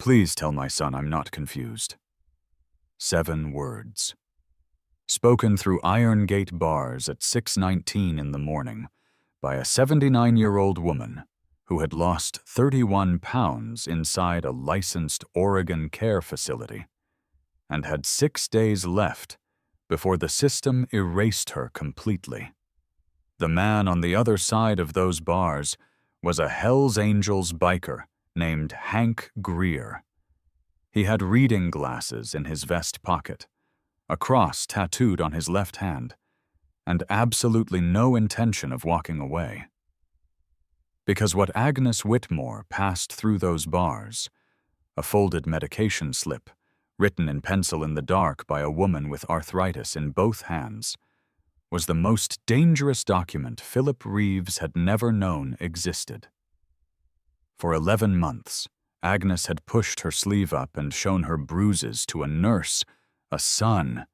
Please tell my son I'm not confused. 7 words. Spoken through iron gate bars at 6:19 in the morning by a 79-year-old woman who had lost 31 pounds inside a licensed Oregon care facility and had 6 days left before the system erased her completely. The man on the other side of those bars was a Hells Angels biker named Hank Greer. He had reading glasses in his vest pocket, a cross tattooed on his left hand, and absolutely no intention of walking away. Because what Agnes Whitmore passed through those bars, a folded medication slip, written in pencil in the dark by a woman with arthritis in both hands, was the most dangerous document Philip Reeves had never known existed. For 11 months, Agnes had pushed her sleeve up and shown her bruises to a nurse, a son,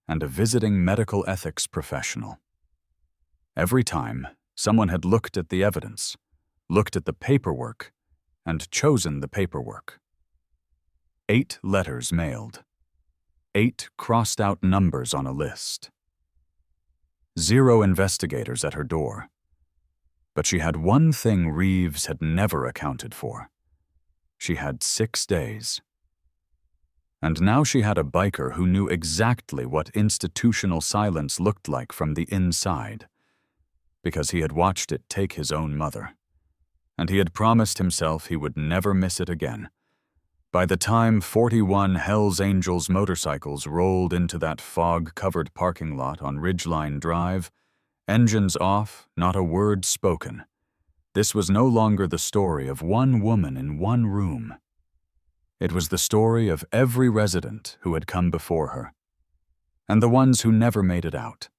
and a visiting medical ethics professional. Every time, someone had looked at the evidence, looked at the paperwork, and chosen the paperwork. 8 letters mailed. 8 crossed-out numbers on a list. 0 investigators at her door. But she had one thing Reeves had never accounted for. She had 6 days. And now she had a biker who knew exactly what institutional silence looked like from the inside, because he had watched it take his own mother. And he had promised himself he would never miss it again. By the time 41 Hells Angels motorcycles rolled into that fog-covered parking lot on Ridgeline Drive, engines off, not a word spoken, this was no longer the story of one woman in one room. It was the story of every resident who had come before her, and the ones who never made it out.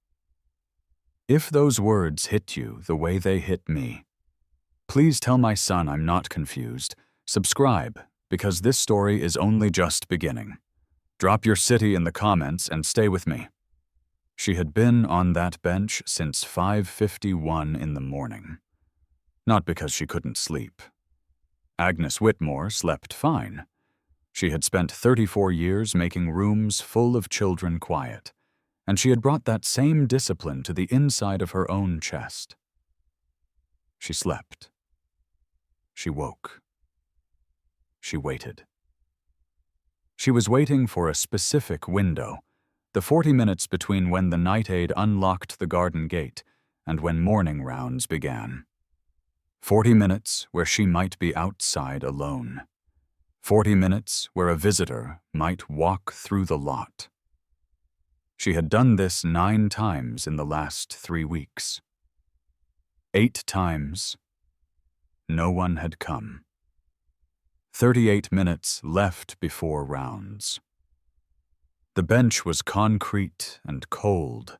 If those words hit you the way they hit me, please tell my son I'm not confused. Subscribe, because this story is only just beginning. Drop your city in the comments and stay with me. She had been on that bench since 5:51 in the morning. Not because she couldn't sleep. Agnes Whitmore slept fine. She had spent 34 years making rooms full of children quiet, and she had brought that same discipline to the inside of her own chest. She slept. She woke. She waited. She was waiting for a specific window, the 40 minutes between when the night aide unlocked the garden gate and when morning rounds began. 40 minutes where she might be outside alone. 40 minutes where a visitor might walk through the lot. She had done this 9 times in the last 3 weeks. 8 times, no one had come. 38 minutes left before rounds. The bench was concrete and cold,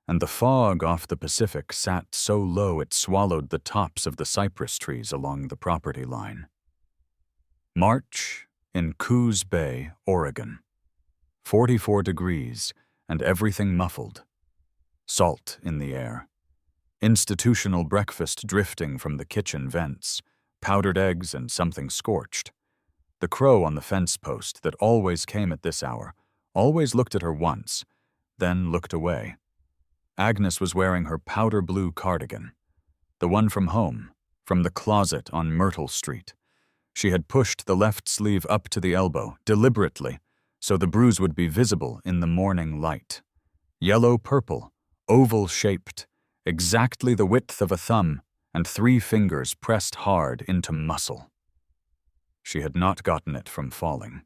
and the fog off the Pacific sat so low it swallowed the tops of the cypress trees along the property line. March in Coos Bay, Oregon. 44 degrees and everything muffled. Salt in the air. Institutional breakfast drifting from the kitchen vents, powdered eggs and something scorched. The crow on the fence post that always came at this hour always looked at her once, then looked away. Agnes was wearing her powder blue cardigan, the one from home, from the closet on Myrtle Street. She had pushed the left sleeve up to the elbow, deliberately, so the bruise would be visible in the morning light. Yellow-purple, oval-shaped, exactly the width of a thumb, and 3 fingers pressed hard into muscle. She had not gotten it from falling.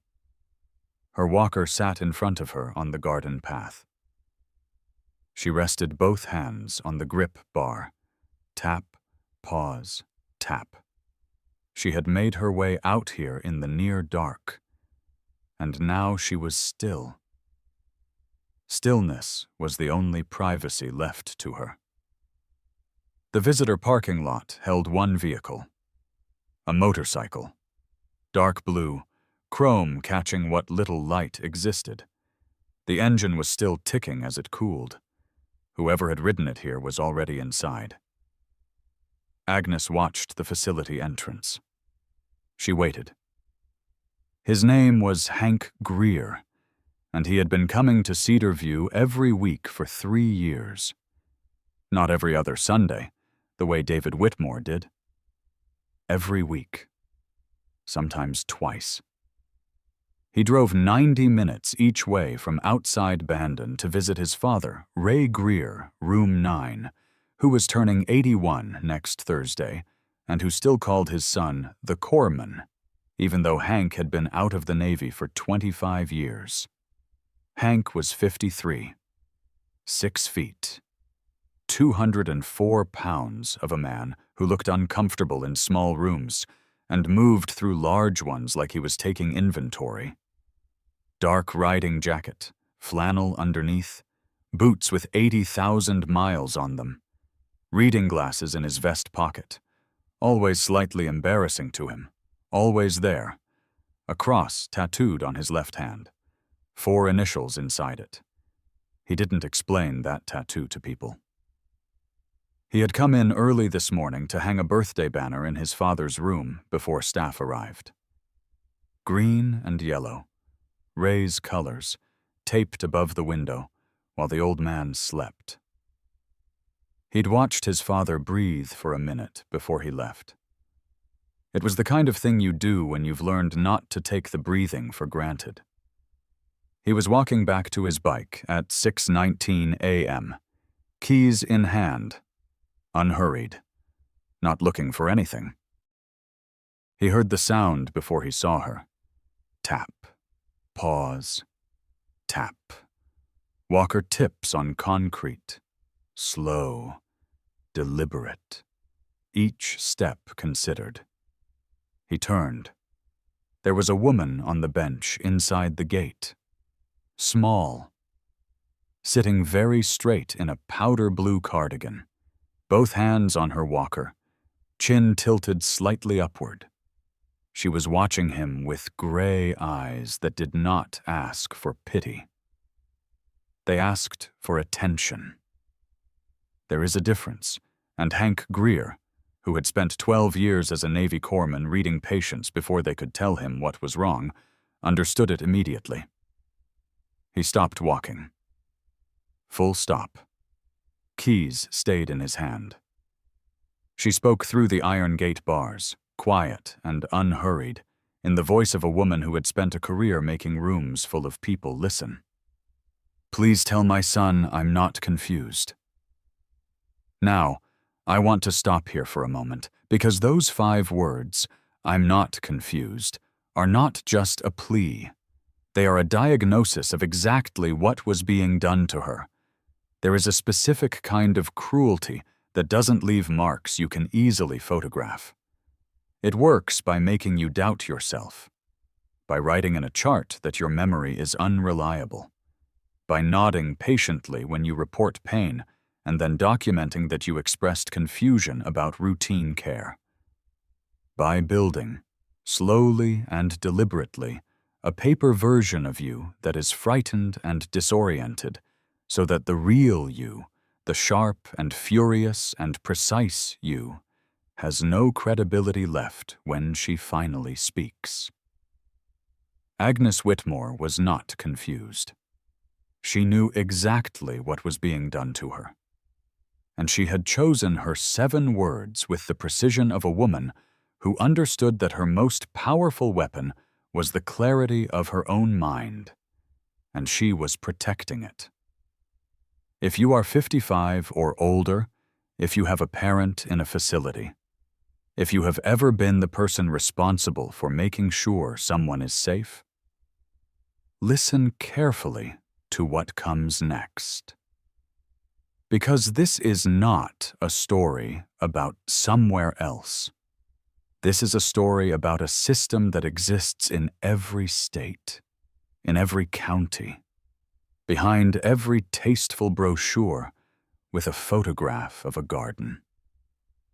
Her walker sat in front of her on the garden path. She rested both hands on the grip bar. Tap, pause, tap. She had made her way out here in the near dark, and now she was still. Stillness was the only privacy left to her. The visitor parking lot held one vehicle, a motorcycle, dark blue, chrome catching what little light existed. The engine was still ticking as it cooled. Whoever had ridden it here was already inside. Agnes watched the facility entrance. She waited. His name was Hank Greer, and he had been coming to Cedar View every week for 3 years. Not every other Sunday, the way David Whitmore did. Every week. Sometimes twice. He drove 90 minutes each way from outside Bandon to visit his father, Ray Greer, Room 9, who was turning 81 next Thursday, and who still called his son the Corpsman, even though Hank had been out of the Navy for 25 years. Hank was 53, 6 feet, 204 pounds of a man who looked uncomfortable in small rooms and moved through large ones like he was taking inventory. Dark riding jacket, flannel underneath, boots with 80,000 miles on them, reading glasses in his vest pocket, always slightly embarrassing to him, always there, a cross tattooed on his left hand, 4 initials inside it. He didn't explain that tattoo to people. He had come in early this morning to hang a birthday banner in his father's room before staff arrived. Green and yellow, Ray's colors, taped above the window while the old man slept. He'd watched his father breathe for a minute before he left. It was the kind of thing you do when you've learned not to take the breathing for granted. He was walking back to his bike at 6:19 a.m., keys in hand, unhurried, not looking for anything. He heard the sound before he saw her. Tap, pause, tap. Walker tips on concrete, slow, deliberate, each step considered. He turned. There was a woman on the bench inside the gate. Small, sitting very straight in a powder blue cardigan, both hands on her walker, chin tilted slightly upward. She was watching him with gray eyes that did not ask for pity. They asked for attention. There is a difference, and Hank Greer, who had spent 12 years as a Navy corpsman reading patients before they could tell him what was wrong, understood it immediately. He stopped walking. Full stop. Keys stayed in his hand. She spoke through the iron gate bars, quiet and unhurried, in the voice of a woman who had spent a career making rooms full of people listen. Please tell my son I'm not confused. Now, I want to stop here for a moment, because those 5 words, I'm not confused, are not just a plea. They are a diagnosis of exactly what was being done to her. There is a specific kind of cruelty that doesn't leave marks you can easily photograph. It works by making you doubt yourself, by writing in a chart that your memory is unreliable, by nodding patiently when you report pain and then documenting that you expressed confusion about routine care, by building, slowly and deliberately, a paper version of you that is frightened and disoriented, so that the real you, the sharp and furious and precise you, has no credibility left when she finally speaks. Agnes Whitmore was not confused. She knew exactly what was being done to her. And she had chosen her 7 words with the precision of a woman who understood that her most powerful weapon was the clarity of her own mind, and she was protecting it. If you are 55 or older, if you have a parent in a facility, if you have ever been the person responsible for making sure someone is safe, listen carefully to what comes next. Because this is not a story about somewhere else. This is a story about a system that exists in every state, in every county, behind every tasteful brochure with a photograph of a garden.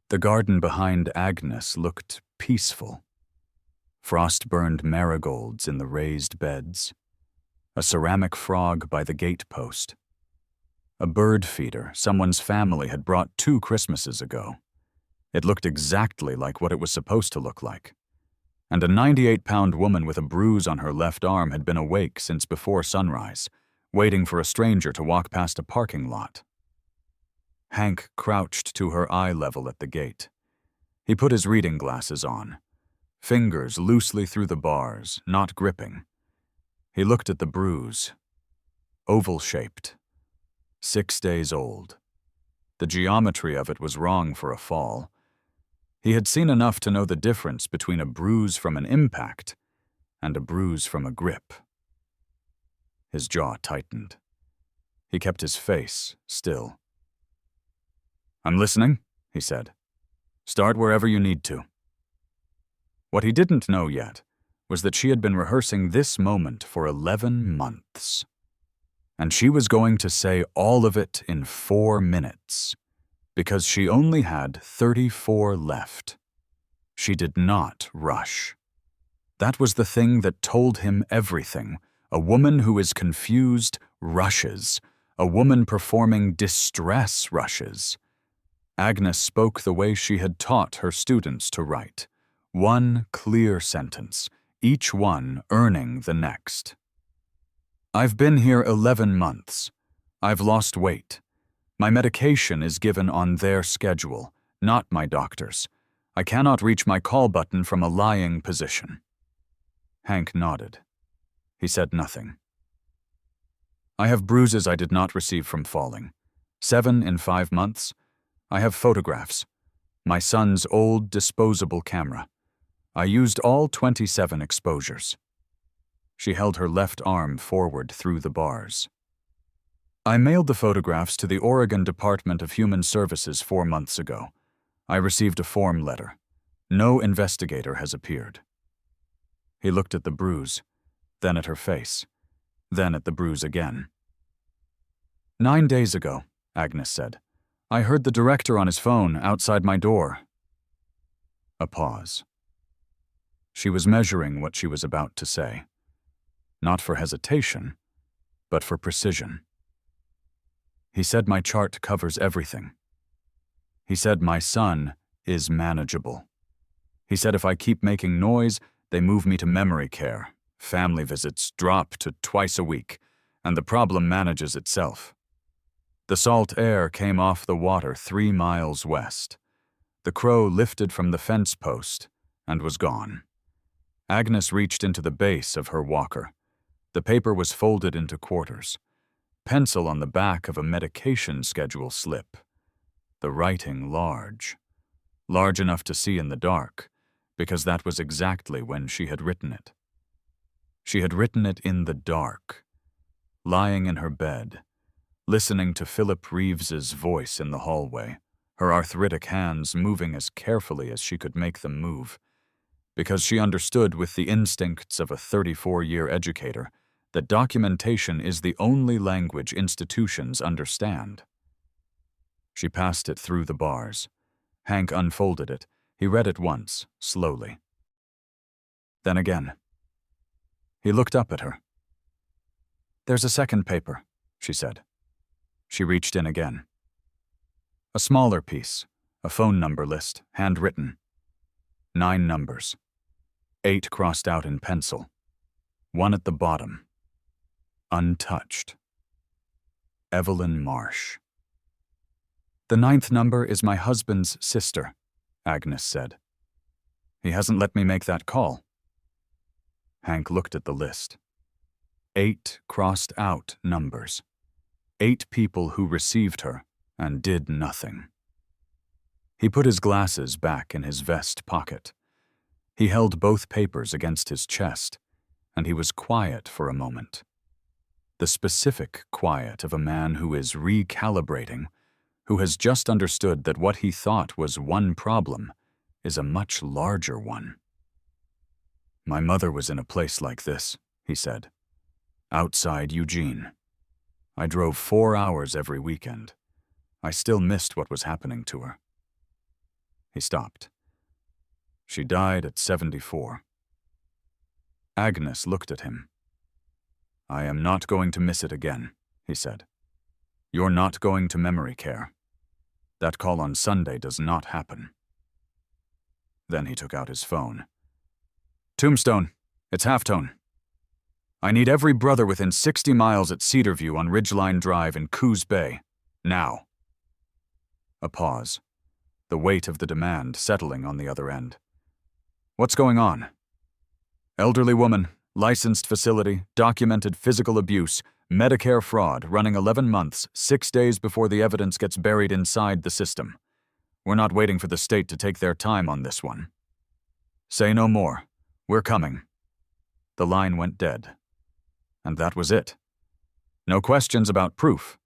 The garden behind Agnes looked peaceful. Frost-burned marigolds in the raised beds, a ceramic frog by the gate post, a bird feeder someone's family had brought 2 Christmases ago. It looked exactly like what it was supposed to look like. and a 98-pound woman with a bruise on her left arm had been awake since before sunrise, waiting for a stranger to walk past a parking lot. Hank crouched to her eye level at the gate. He put his reading glasses on, fingers loosely through the bars, not gripping. He looked at the bruise. Oval-shaped. 6 days old. The geometry of it was wrong for a fall. He had seen enough to know the difference between a bruise from an impact and a bruise from a grip. His jaw tightened. He kept his face still. "I'm listening," he said. "Start wherever you need to." What he didn't know yet was that she had been rehearsing this moment for 11 months. And she was going to say all of it in 4 minutes, because she only had 34 left. She did not rush. That was the thing that told him everything. A woman who is confused rushes. A woman performing distress rushes. Agnes spoke the way she had taught her students to write. One clear sentence, each one earning the next. "I've been here 11 months. I've lost weight. My medication is given on their schedule, not my doctor's. I cannot reach my call button from a lying position." Hank nodded. He said nothing. "I have bruises I did not receive from falling. 7 in 5 months. I have photographs. My son's old disposable camera. I used all 27 exposures." She held her left arm forward through the bars. "I mailed the photographs to the Oregon Department of Human Services 4 months ago. I received a form letter. No investigator has appeared." He looked at the bruise, then at her face, then at the bruise again. "9 days ago," Agnes said, "I heard the director on his phone outside my door." A pause. She was measuring what she was about to say. Not for hesitation, but for precision. "He said my chart covers everything. He said my son is manageable. He said if I keep making noise, they move me to memory care. Family visits drop to twice a week, and the problem manages itself." The salt air came off the water 3 miles west. The crow lifted from the fence post and was gone. Agnes reached into the base of her walker. The paper was folded into quarters. Pencil on the back of a medication schedule slip. The writing large. Large enough to see in the dark, because that was exactly when she had written it. She had written it in the dark, lying in her bed, listening to Philip Reeves's voice in the hallway, her arthritic hands moving as carefully as she could make them move, because she understood with the instincts of a 34-year educator that documentation is the only language institutions understand. She passed it through the bars. Hank unfolded it. He read it once, slowly. Then again. He looked up at her. "There's a second paper," she said. She reached in again. A smaller piece, a phone number list, handwritten. 9 numbers. 8 crossed out in pencil. 1 at the bottom. Untouched. Evelyn Marsh. "The 9th number is my husband's sister," Agnes said. "He hasn't let me make that call." Hank looked at the list. 8 crossed out numbers. 8 people who received her and did nothing. He put his glasses back in his vest pocket. He held both papers against his chest, and he was quiet for a moment. The specific quiet of a man who is recalibrating, who has just understood that what he thought was one problem is a much larger one. "My mother was in a place like this," he said. "Outside Eugene. I drove 4 hours every weekend. I still missed what was happening to her." He stopped. "She died at 74. Agnes looked at him. "I am not going to miss it again," he said. "You're not going to memory care. That call on Sunday does not happen." Then he took out his phone. Tombstone, it's Halftone. I need every brother within 60 miles at Cedarview on Ridgeline Drive in Coos Bay. Now. A pause. The weight of the demand settling on the other end. What's going on? Elderly woman, licensed facility, documented physical abuse, Medicare fraud, running 11 months, 6 days before the evidence gets buried inside the system. We're not waiting for the state to take their time on this one. Say no more. We're coming. The line went dead. And that was it. No questions about proof.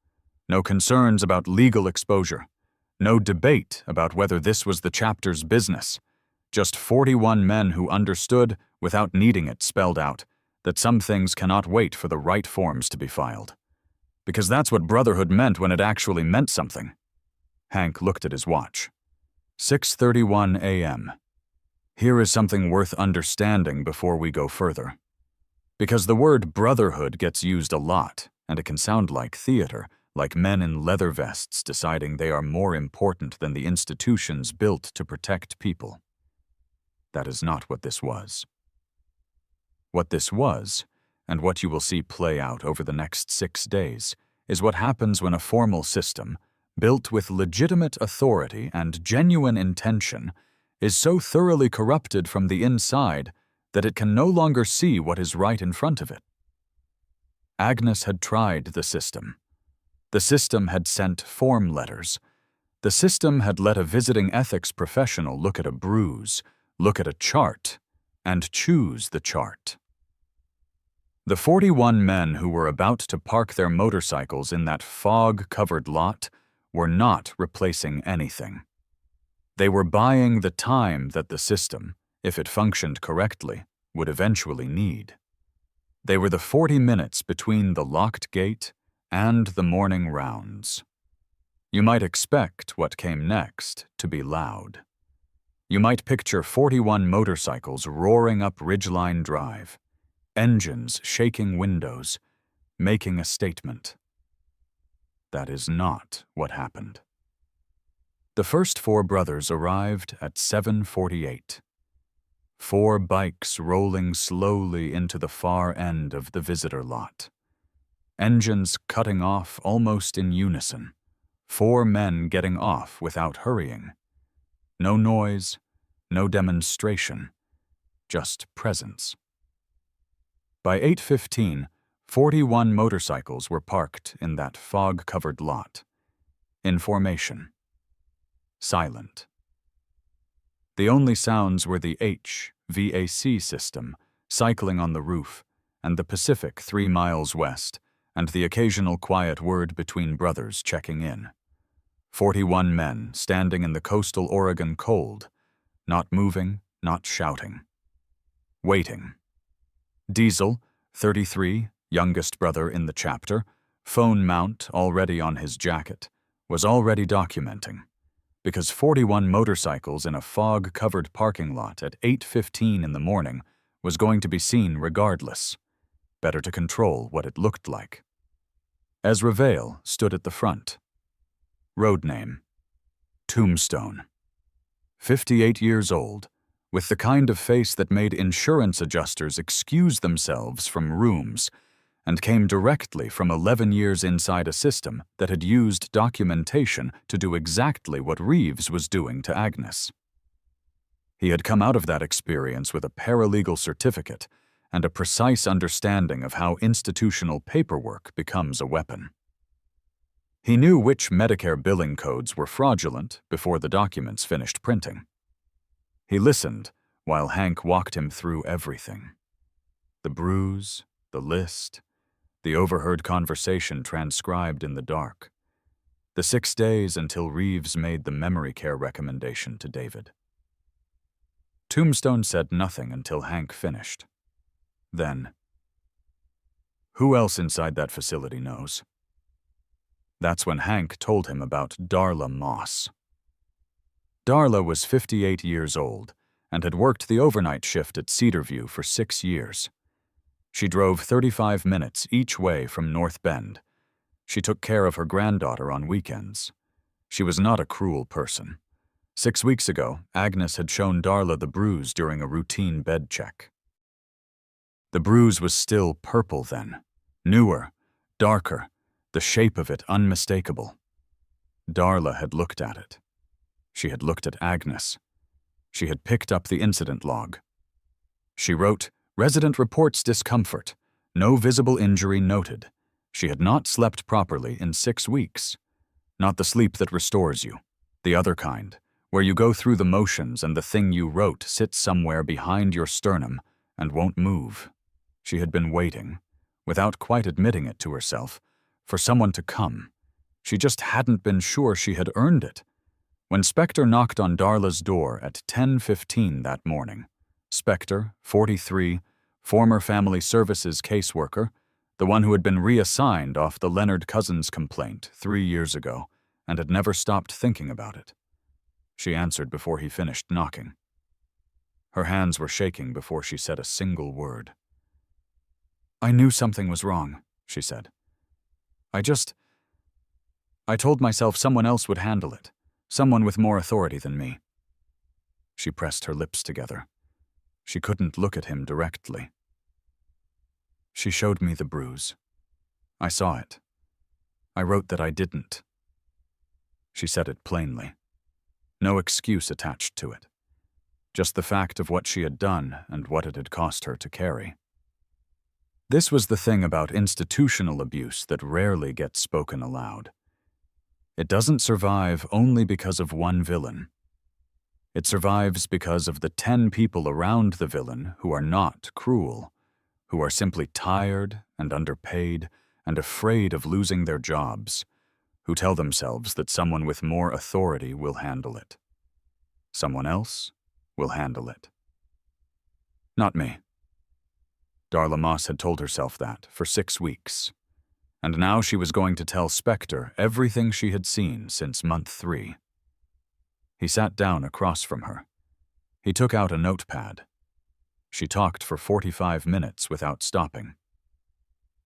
No concerns about legal exposure. No debate about whether this was the chapter's business. Just 41 men who understood, without needing it spelled out, that some things cannot wait for the right forms to be filed. Because that's what brotherhood meant when it actually meant something. Hank looked at his watch. 6:31 a.m. Here is something worth understanding before we go further. Because the word brotherhood gets used a lot, and it can sound like theater, like men in leather vests deciding they are more important than the institutions built to protect people. That is not what this was. What this was, and what you will see play out over the next 6 days, is what happens when a formal system, built with legitimate authority and genuine intention, is so thoroughly corrupted from the inside that it can no longer see what is right in front of it. Agnes had tried the system. The system had sent form letters. The system had let a visiting ethics professional look at a bruise, look at a chart, and choose the chart. The 41 men who were about to park their motorcycles in that fog-covered lot were not replacing anything. They were buying the time that the system, if it functioned correctly, would eventually need. They were the 40 minutes between the locked gate and the morning rounds. You might expect what came next to be loud. You might picture 41 motorcycles roaring up Ridgeline Drive, engines shaking windows, making a statement. That is not what happened. The first 4 brothers arrived at 7:48. 4 bikes rolling slowly into the far end of the visitor lot. Engines cutting off almost in unison. 4 men getting off without hurrying. No noise, no demonstration, just presence. By 8:15, 41 motorcycles were parked in that fog-covered lot. In formation. Silent. The only sounds were the HVAC system cycling on the roof and the Pacific 3 miles west, and the occasional quiet word between brothers checking in. 41 men standing in the coastal Oregon cold, not moving, not shouting. Waiting. Diesel, 33, youngest brother in the chapter, phone mount already on his jacket, was already documenting. Because 41 motorcycles in a fog-covered parking lot at 8:15 in the morning was going to be seen regardless. Better to control what it looked like. Ezra Vale stood at the front. Road name: Tombstone. 58 years old, with the kind of face that made insurance adjusters excuse themselves from rooms, and came directly from 11 years inside a system that had used documentation to do exactly what Reeves was doing to Agnes. He had come out of that experience with a paralegal certificate and a precise understanding of how institutional paperwork becomes a weapon. He knew which Medicare billing codes were fraudulent before the documents finished printing. He listened while Hank walked him through everything. The bruise, the list, the overheard conversation transcribed in the dark. The 6 days until Reeves made the memory care recommendation to David. Tombstone said nothing until Hank finished. Then, who else inside that facility knows? That's when Hank told him about Darla Moss. Darla was 58 years old and had worked the overnight shift at Cedarview for 6 years. She drove 35 minutes each way from North Bend. She took care of her granddaughter on weekends. She was not a cruel person. 6 weeks ago, Agnes had shown Darla the bruise during a routine bed check. The bruise was still purple then, newer, darker, the shape of it unmistakable. Darla had looked at it. She had looked at Agnes. She had picked up the incident log. She wrote, "Resident reports discomfort. No visible injury noted. She had not slept properly in 6 weeks. Not the sleep that restores you. The other kind, where you go through the motions and the thing you wrote sits somewhere behind your sternum and won't move." She had been waiting, without quite admitting it to herself, for someone to come. She just hadn't been sure she had earned it. When Spector knocked on Darla's door at 10:15 that morning, Spector, 43, former family services caseworker, the one who had been reassigned off the Leonard Cousins complaint 3 years ago and had never stopped thinking about it. She answered before he finished knocking. Her hands were shaking before she said a single word. "I knew something was wrong," she said. I told myself someone else would handle it, someone with more authority than me." She pressed her lips together. She couldn't look at him directly. "She showed me the bruise. I saw it. I wrote that I didn't." She said it plainly. No excuse attached to it. Just the fact of what she had done and what it had cost her to carry. This was the thing about institutional abuse that rarely gets spoken aloud. It doesn't survive only because of one villain. It survives because of the 10 people around the villain who are not cruel, who are simply tired and underpaid and afraid of losing their jobs, who tell themselves that someone with more authority will handle it. Someone else will handle it. Not me. Darla Moss had told herself that for 6 weeks. And now she was going to tell Spector everything she had seen since month 3. He sat down across from her. He took out a notepad. She talked for 45 minutes without stopping.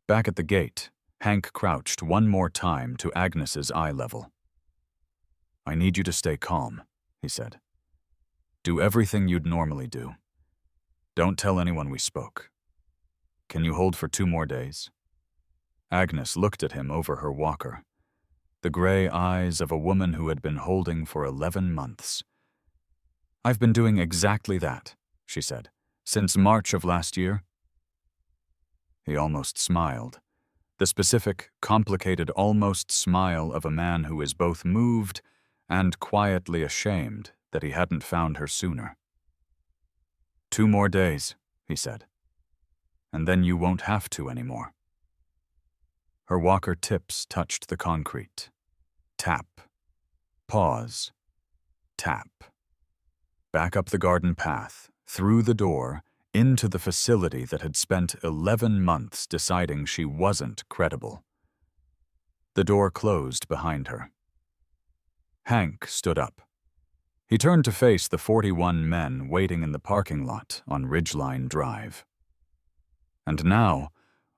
Back at the gate, Hank crouched one more time to Agnes's eye level. "I need you to stay calm," he said. "Do everything you'd normally do. Don't tell anyone we spoke. Can you hold for 2 more days?" Agnes looked at him over her walker, the gray eyes of a woman who had been holding for 11 months. "I've been doing exactly that," she said, "since March of last year." He almost smiled, the specific, complicated almost smile of a man who is both moved and quietly ashamed that he hadn't found her sooner. "2 more days," he said, "and then you won't have to anymore." Her walker tips touched the concrete. Tap. Pause. Tap. Back up the garden path, through the door, into the facility that had spent 11 months deciding she wasn't credible. The door closed behind her. Hank stood up. He turned to face the 41 men waiting in the parking lot on Ridgeline Drive. And now,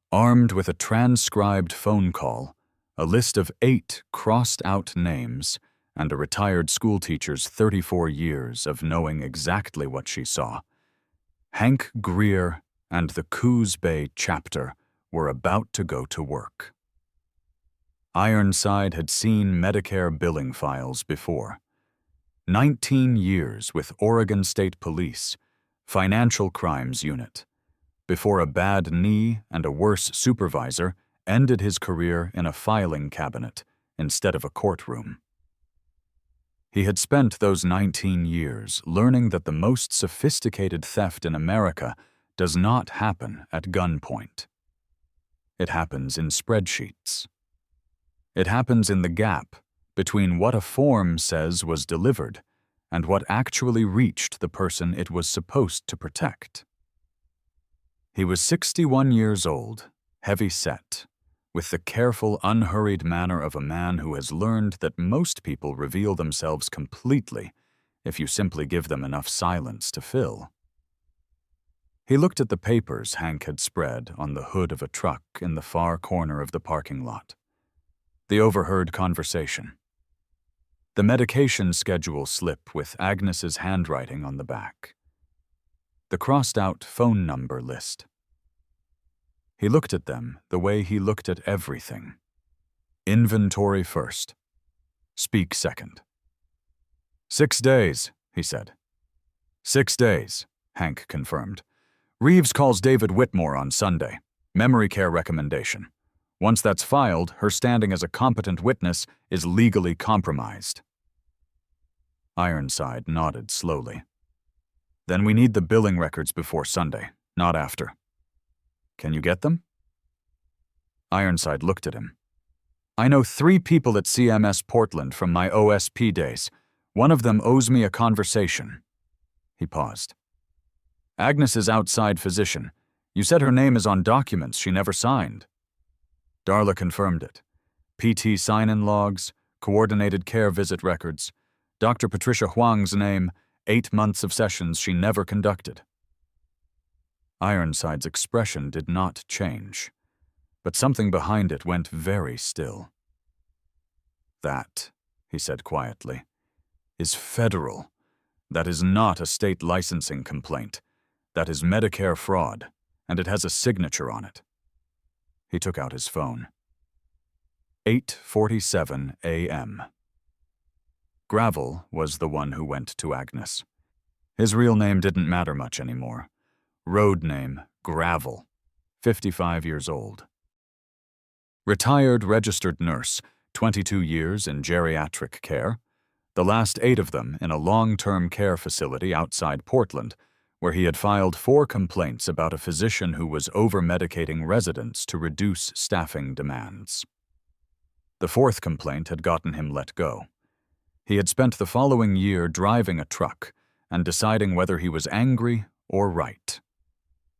armed with a transcribed phone call, a list of 8 crossed-out names, and a retired schoolteacher's 34 years of knowing exactly what she saw, Hank Greer and the Coos Bay chapter were about to go to work. Ironside had seen Medicare billing files before. 19 years with Oregon State Police, Financial Crimes Unit, before a bad knee and a worse supervisor ended his career in a filing cabinet instead of a courtroom. He had spent those 19 years learning that the most sophisticated theft in America does not happen at gunpoint. It happens in spreadsheets. It happens in the gap between what a form says was delivered and what actually reached the person it was supposed to protect. He was 61 years old, heavy-set, with the careful, unhurried manner of a man who has learned that most people reveal themselves completely if you simply give them enough silence to fill. He looked at the papers Hank had spread on the hood of a truck in the far corner of the parking lot. The overheard conversation. The medication schedule slip with Agnes's handwriting on the back. The crossed-out phone number list. He looked at them the way he looked at everything. Inventory first. Speak second. 6 days, he said. 6 days, Hank confirmed. Reeves calls David Whitmore on Sunday. Memory care recommendation. Once that's filed, her standing as a competent witness is legally compromised. Ironside nodded slowly. Then we need the billing records before Sunday, not after. Can you get them? Ironside looked at him. I know 3 people at CMS Portland from my OSP days. One of them owes me a conversation. He paused. Agnes's outside physician. You said her name is on documents she never signed. Darla confirmed it. PT sign-in logs, coordinated care visit records, Dr. Patricia Huang's name, 8 months of sessions she never conducted. Ironside's expression did not change, but something behind it went very still. That, he said quietly, is federal. That is not a state licensing complaint. That is Medicare fraud, and it has a signature on it. He took out his phone. 8:47 a.m. Gravel was the one who went to Agnes. His real name didn't matter much anymore. Road name, Gravel, 55 years old. Retired registered nurse, 22 years in geriatric care, the last 8 of them in a long-term care facility outside Portland, where he had filed 4 complaints about a physician who was over-medicating residents to reduce staffing demands. The 4th complaint had gotten him let go. He had spent the following year driving a truck and deciding whether he was angry or right.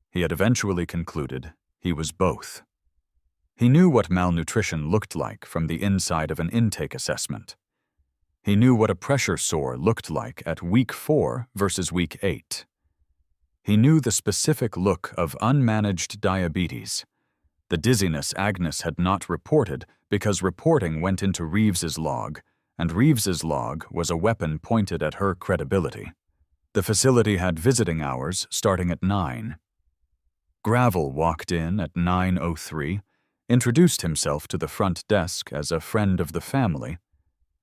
He had eventually concluded he was both. He knew what malnutrition looked like from the inside of an intake assessment. He knew what a pressure sore looked like at week 4 versus week 8. He knew the specific look of unmanaged diabetes, the dizziness Agnes had not reported because reporting went into Reeves's log, and Reeves's log was a weapon pointed at her credibility. The facility had visiting hours starting at 9. Gravel walked in at 9:03, introduced himself to the front desk as a friend of the family,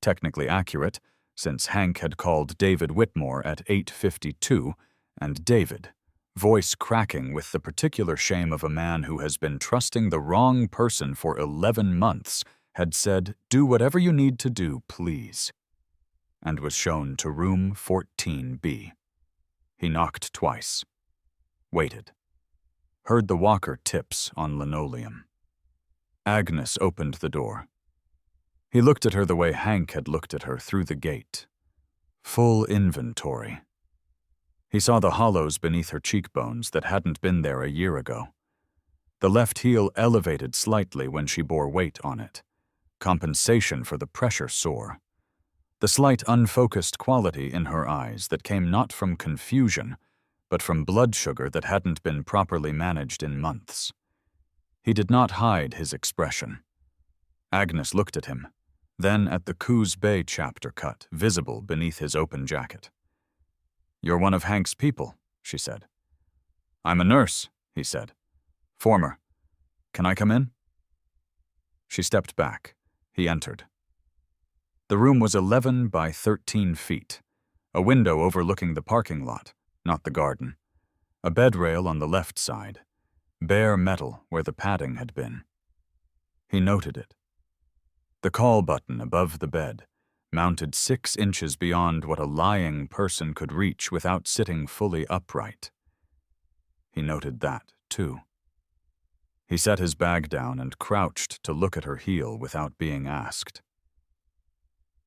technically accurate, since Hank had called David Whitmore at 8:52, and David, voice cracking with the particular shame of a man who has been trusting the wrong person for 11 months, had said, "Do whatever you need to do, please," and was shown to room 14B. He knocked twice, waited, heard the walker tips on linoleum. Agnes opened the door. He looked at her the way Hank had looked at her through the gate. Full inventory. He saw the hollows beneath her cheekbones that hadn't been there a year ago. The left heel elevated slightly when she bore weight on it. Compensation for the pressure sore. The slight unfocused quality in her eyes that came not from confusion, but from blood sugar that hadn't been properly managed in months. He did not hide his expression. Agnes looked at him, then at the Coos Bay chapter cut visible beneath his open jacket. "You're one of Hank's people," she said. "I'm a nurse," he said. "Former. Can I come in?" She stepped back. He entered. The room was 11 by 13 feet, a window overlooking the parking lot, not the garden, a bed rail on the left side, bare metal where the padding had been. He noted it. The call button above the bed, mounted 6 inches beyond what a lying person could reach without sitting fully upright. He noted that, too. He set his bag down and crouched to look at her heel without being asked.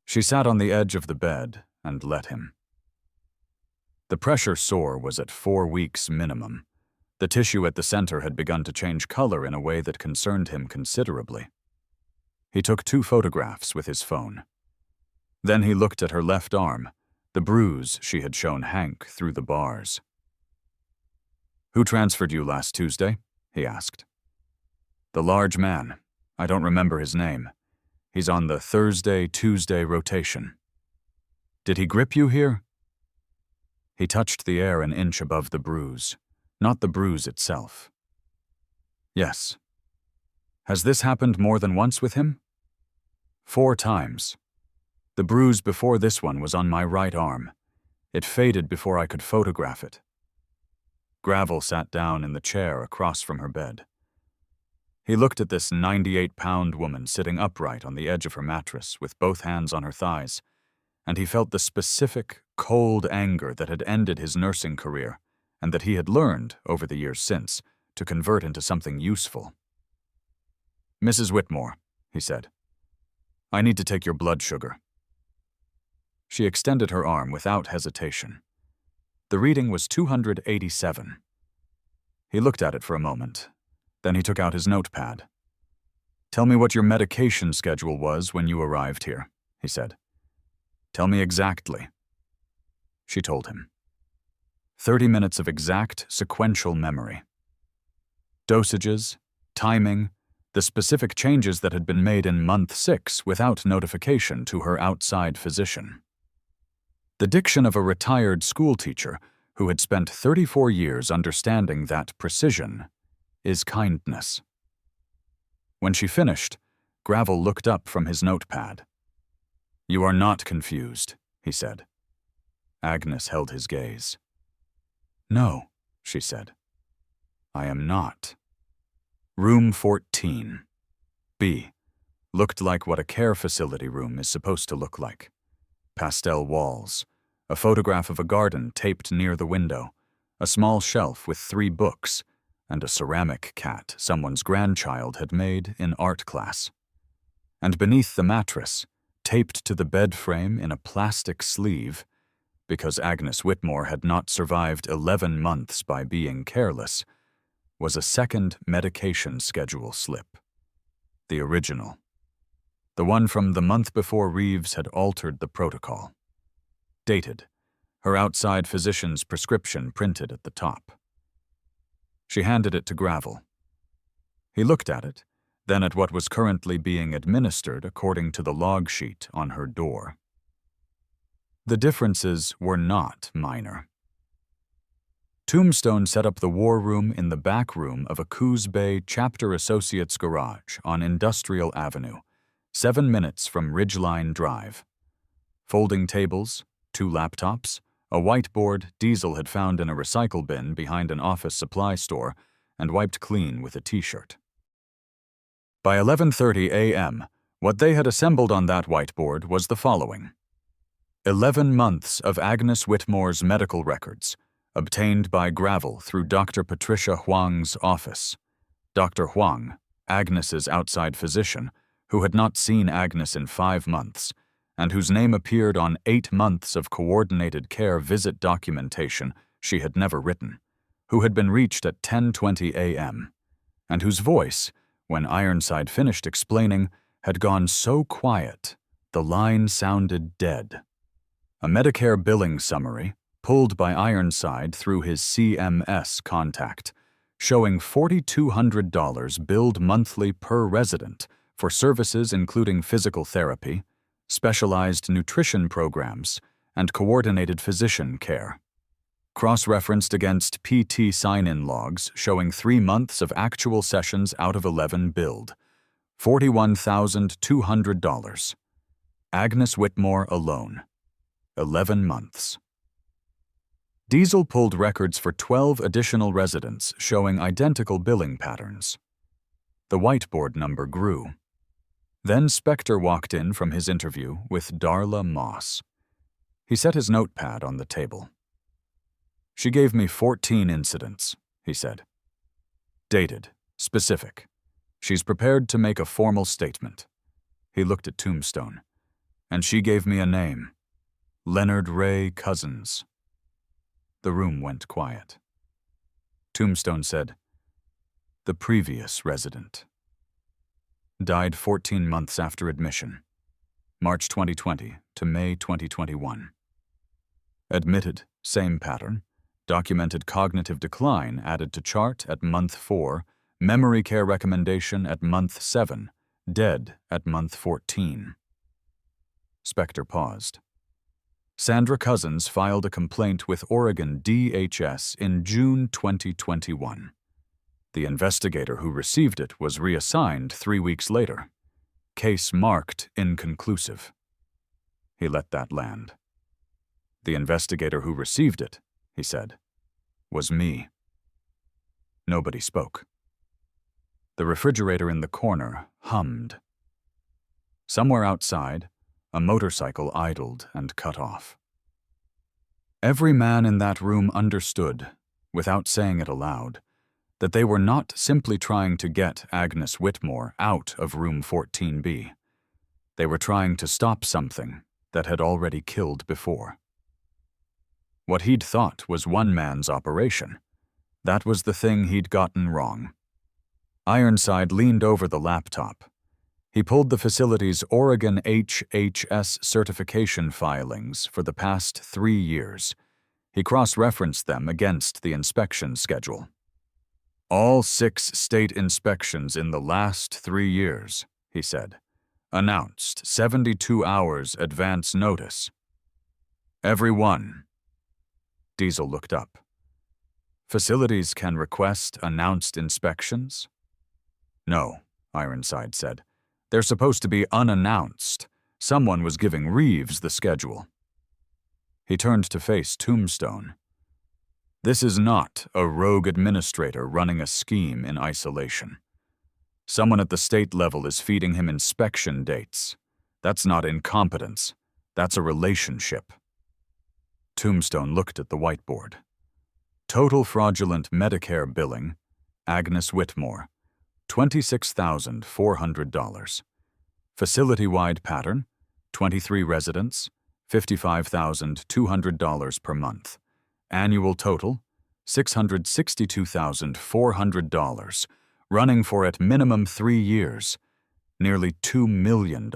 She sat on the edge of the bed and let him. The pressure sore was at 4 weeks minimum. The tissue at the center had begun to change color in a way that concerned him considerably. He took 2 photographs with his phone. Then he looked at her left arm, the bruise she had shown Hank through the bars. "Who transferred you last Tuesday?" he asked. "The large man. I don't remember his name. He's on the Thursday-Tuesday rotation." "Did he grip you here?" He touched the air an inch above the bruise, not the bruise itself. Yes. Has this happened more than once with him? 4 times. The bruise before this one was on my right arm. It faded before I could photograph it. Gravel sat down in the chair across from her bed. He looked at this 98-pound woman sitting upright on the edge of her mattress with both hands on her thighs, and he felt the specific, cold anger that had ended his nursing career and that he had learned, over the years since, to convert into something useful. "Mrs. Whitmore," he said, "I need to take your blood sugar." She extended her arm without hesitation. The reading was 287. He looked at it for a moment. Then he took out his notepad. "Tell me what your medication schedule was when you arrived here," he said. "Tell me exactly." She told him. 30 minutes of exact, sequential memory. Dosages, timing, the specific changes that had been made in month 6 without notification to her outside physician. The diction of a retired schoolteacher who had spent 34 years understanding that precision is kindness. When she finished, Gravel looked up from his notepad. "You are not confused," he said. Agnes held his gaze. "No," she said. "I am not." Room 14. B. Looked like what a care facility room is supposed to look like. Pastel walls, a photograph of a garden taped near the window, a small shelf with 3 books, and a ceramic cat someone's grandchild had made in art class. And beneath the mattress, taped to the bed frame in a plastic sleeve, because Agnes Whitmore had not survived 11 months by being careless, was a second medication schedule slip. The original. The one from the month before Reeves had altered the protocol. Dated, her outside physician's prescription printed at the top. She handed it to Gravel. He looked at it, then at what was currently being administered according to the log sheet on her door. The differences were not minor. Tombstone set up the war room in the back room of a Coos Bay Chapter Associates garage on Industrial Avenue, 7 minutes from Ridgeline Drive. Folding tables, 2 laptops, a whiteboard Diesel had found in a recycle bin behind an office supply store and wiped clean with a t-shirt. By 11:30 a.m., what they had assembled on that whiteboard was the following: 11 months of Agnes Whitmore's medical records, obtained by Gravel through Dr. Patricia Huang's office. Dr. Huang, Agnes's outside physician, who had not seen Agnes in 5 months, and whose name appeared on 8 months of coordinated care visit documentation she had never written, who had been reached at 10:20 a.m., and whose voice, when Ironside finished explaining, had gone so quiet the line sounded dead. A Medicare billing summary, pulled by Ironside through his CMS contact, showing $4,200 billed monthly per resident for services including physical therapy, specialized nutrition programs, and coordinated physician care. Cross-referenced against PT sign-in logs showing 3 months of actual sessions out of 11 billed, $41,200. Agnes Whitmore alone, 11 months. Diesel pulled records for 12 additional residents showing identical billing patterns. The whiteboard number grew. Then Spector walked in from his interview with Darla Moss. He set his notepad on the table. "She gave me 14 incidents," he said. "Dated, specific. She's prepared to make a formal statement." He looked at Tombstone. "And she gave me a name. Leonard Ray Cousins." The room went quiet. Tombstone said, "The previous resident. Died 14 months after admission, March 2020 to May 2021. Admitted, same pattern, documented cognitive decline added to chart at month 4, memory care recommendation at month 7, dead at month 14. Spector paused. Sandra Cousins filed a complaint with Oregon DHS in June 2021. The investigator who received it was reassigned 3 weeks later. Case marked inconclusive. He let that land. The investigator who received it, he said, was me. Nobody spoke. The refrigerator in the corner hummed. Somewhere outside, a motorcycle idled and cut off. Every man in that room understood, without saying it aloud, that they were not simply trying to get Agnes Whitmore out of room 14B. They were trying to stop something that had already killed before. What he'd thought was one man's operation, that was the thing he'd gotten wrong. Ironside leaned over the laptop. He pulled the facility's Oregon HHS certification filings for the past 3 years. He cross-referenced them against the inspection schedule. All 6 state inspections in the last 3 years, he said, announced 72 hours advance notice. Every one. Diesel looked up. Facilities can request announced inspections? No, Ironside said. They're supposed to be unannounced. Someone was giving Reeves the schedule. He turned to face Tombstone. This is not a rogue administrator running a scheme in isolation. Someone at the state level is feeding him inspection dates. That's not incompetence. That's a relationship. Tombstone looked at the whiteboard. Total fraudulent Medicare billing, Agnes Whitmore, $26,400. Facility-wide pattern, 23 residents, $55,200 per month. Annual total, $662,400, running for at minimum 3 years, nearly $2 million.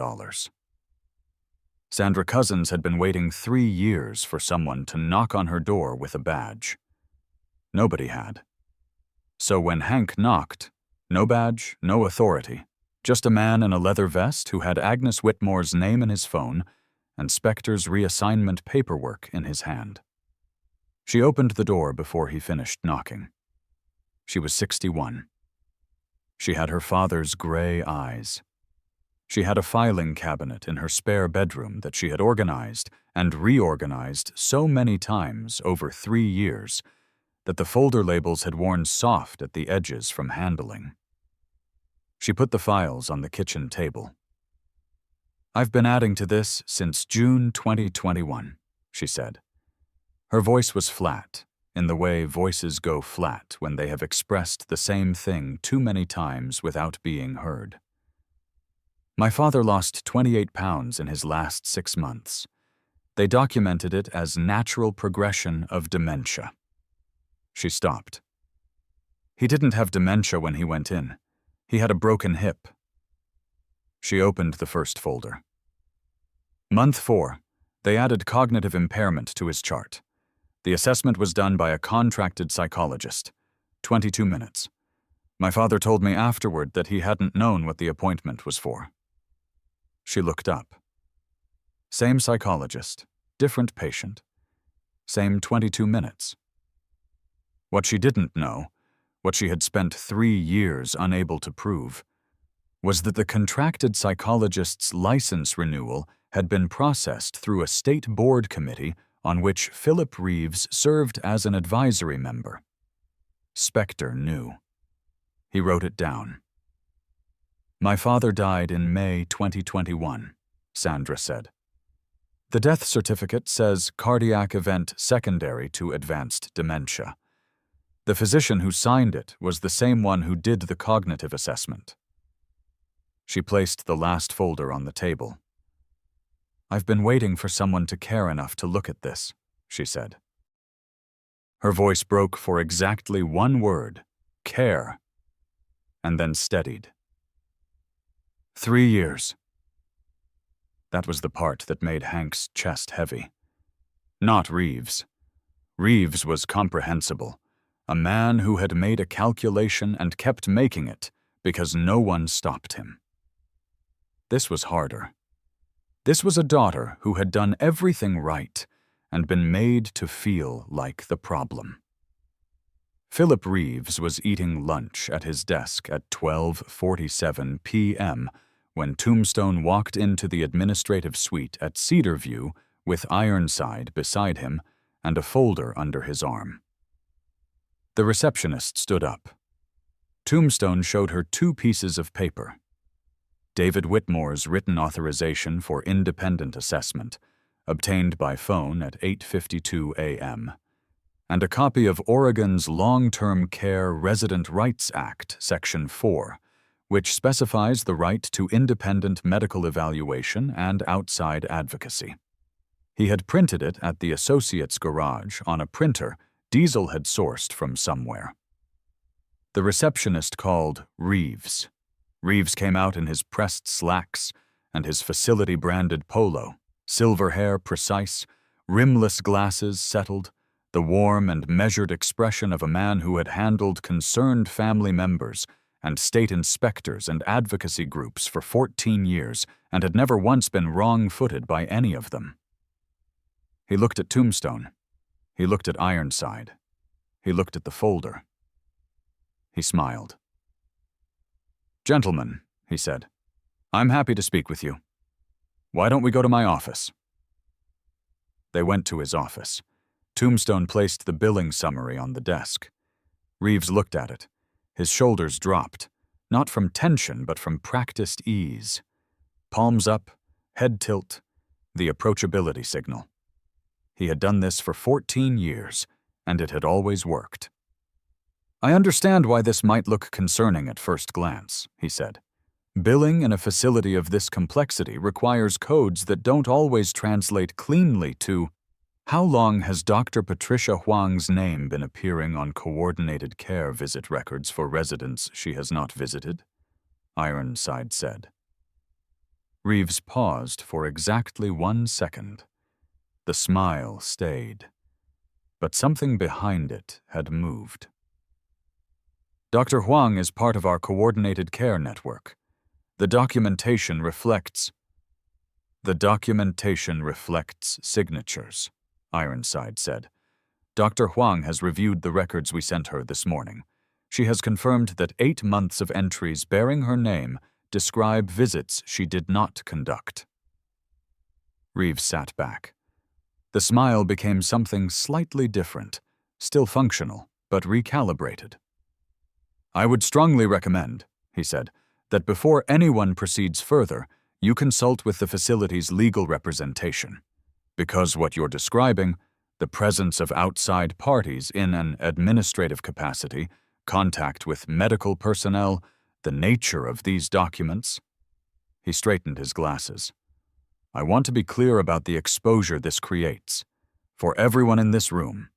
Sandra Cousins had been waiting 3 years for someone to knock on her door with a badge. Nobody had. So when Hank knocked, no badge, no authority, just a man in a leather vest who had Agnes Whitmore's name in his phone and Spector's reassignment paperwork in his hand. She opened the door before he finished knocking. She was 61. She had her father's gray eyes. She had a filing cabinet in her spare bedroom that she had organized and reorganized so many times over 3 years that the folder labels had worn soft at the edges from handling. She put the files on the kitchen table. I've been adding to this since June 2021, she said. Her voice was flat, in the way voices go flat when they have expressed the same thing too many times without being heard. My father lost 28 pounds in his last 6 months. They documented it as natural progression of dementia. She stopped. He didn't have dementia when he went in. He had a broken hip. She opened the first folder. Month 4, they added cognitive impairment to his chart. The assessment was done by a contracted psychologist. 22 minutes. My father told me afterward that he hadn't known what the appointment was for. She looked up. Same psychologist, different patient. Same 22 minutes. What she didn't know, what she had spent 3 years unable to prove, was that the contracted psychologist's license renewal had been processed through a state board committee on which Philip Reeves served as an advisory member. Spector knew. He wrote it down. My father died in May 2021, Sandra said. The death certificate says cardiac event secondary to advanced dementia. The physician who signed it was the same one who did the cognitive assessment. She placed the last folder on the table. I've been waiting for someone to care enough to look at this, she said. Her voice broke for exactly one word, care, and then steadied. 3 years. That was the part that made Hank's chest heavy. Not Reeves. Reeves was comprehensible, a man who had made a calculation and kept making it because no one stopped him. This was harder. This was a daughter who had done everything right and been made to feel like the problem. Philip Reeves was eating lunch at his desk at 12:47 p.m. when Tombstone walked into the administrative suite at Cedarview with Ironside beside him and a folder under his arm. The receptionist stood up. Tombstone showed her 2 pieces of paper: David Whitmore's written authorization for independent assessment, obtained by phone at 8:52 a.m., and a copy of Oregon's Long-Term Care Resident Rights Act, Section 4, which specifies the right to independent medical evaluation and outside advocacy. He had printed it at the associate's garage on a printer Diesel had sourced from somewhere. The receptionist called Reeves. Reeves came out in his pressed slacks and his facility-branded polo, silver hair precise, rimless glasses settled, the warm and measured expression of a man who had handled concerned family members and state inspectors and advocacy groups for 14 years and had never once been wrong-footed by any of them. He looked at Tombstone. He looked at Ironside. He looked at the folder. He smiled. "Gentlemen," he said, "I'm happy to speak with you. Why don't we go to my office?" They went to his office. Tombstone placed the billing summary on the desk. Reeves looked at it. His shoulders dropped, not from tension but from practiced ease. Palms up, head tilt, the approachability signal. He had done this for 14 years, and it had always worked. "I understand why this might look concerning at first glance," he said. "Billing in a facility of this complexity requires codes that don't always translate cleanly to— How long has Dr. Patricia Huang's name been appearing on coordinated care visit records for residents she has not visited?" Ironside said. Reeves paused for exactly 1 second. The smile stayed, but something behind it had moved. "Dr. Huang is part of our coordinated care network. The documentation reflects signatures," Ironside said. "Dr. Huang has reviewed the records we sent her this morning. She has confirmed that 8 months of entries bearing her name describe visits she did not conduct." Reeves sat back. The smile became something slightly different, still functional, but recalibrated. "I would strongly recommend," he said, "that before anyone proceeds further, you consult with the facility's legal representation. Because what you're describing, the presence of outside parties in an administrative capacity, contact with medical personnel, the nature of these documents—" He straightened his glasses. "I want to be clear about the exposure this creates. For everyone in this room,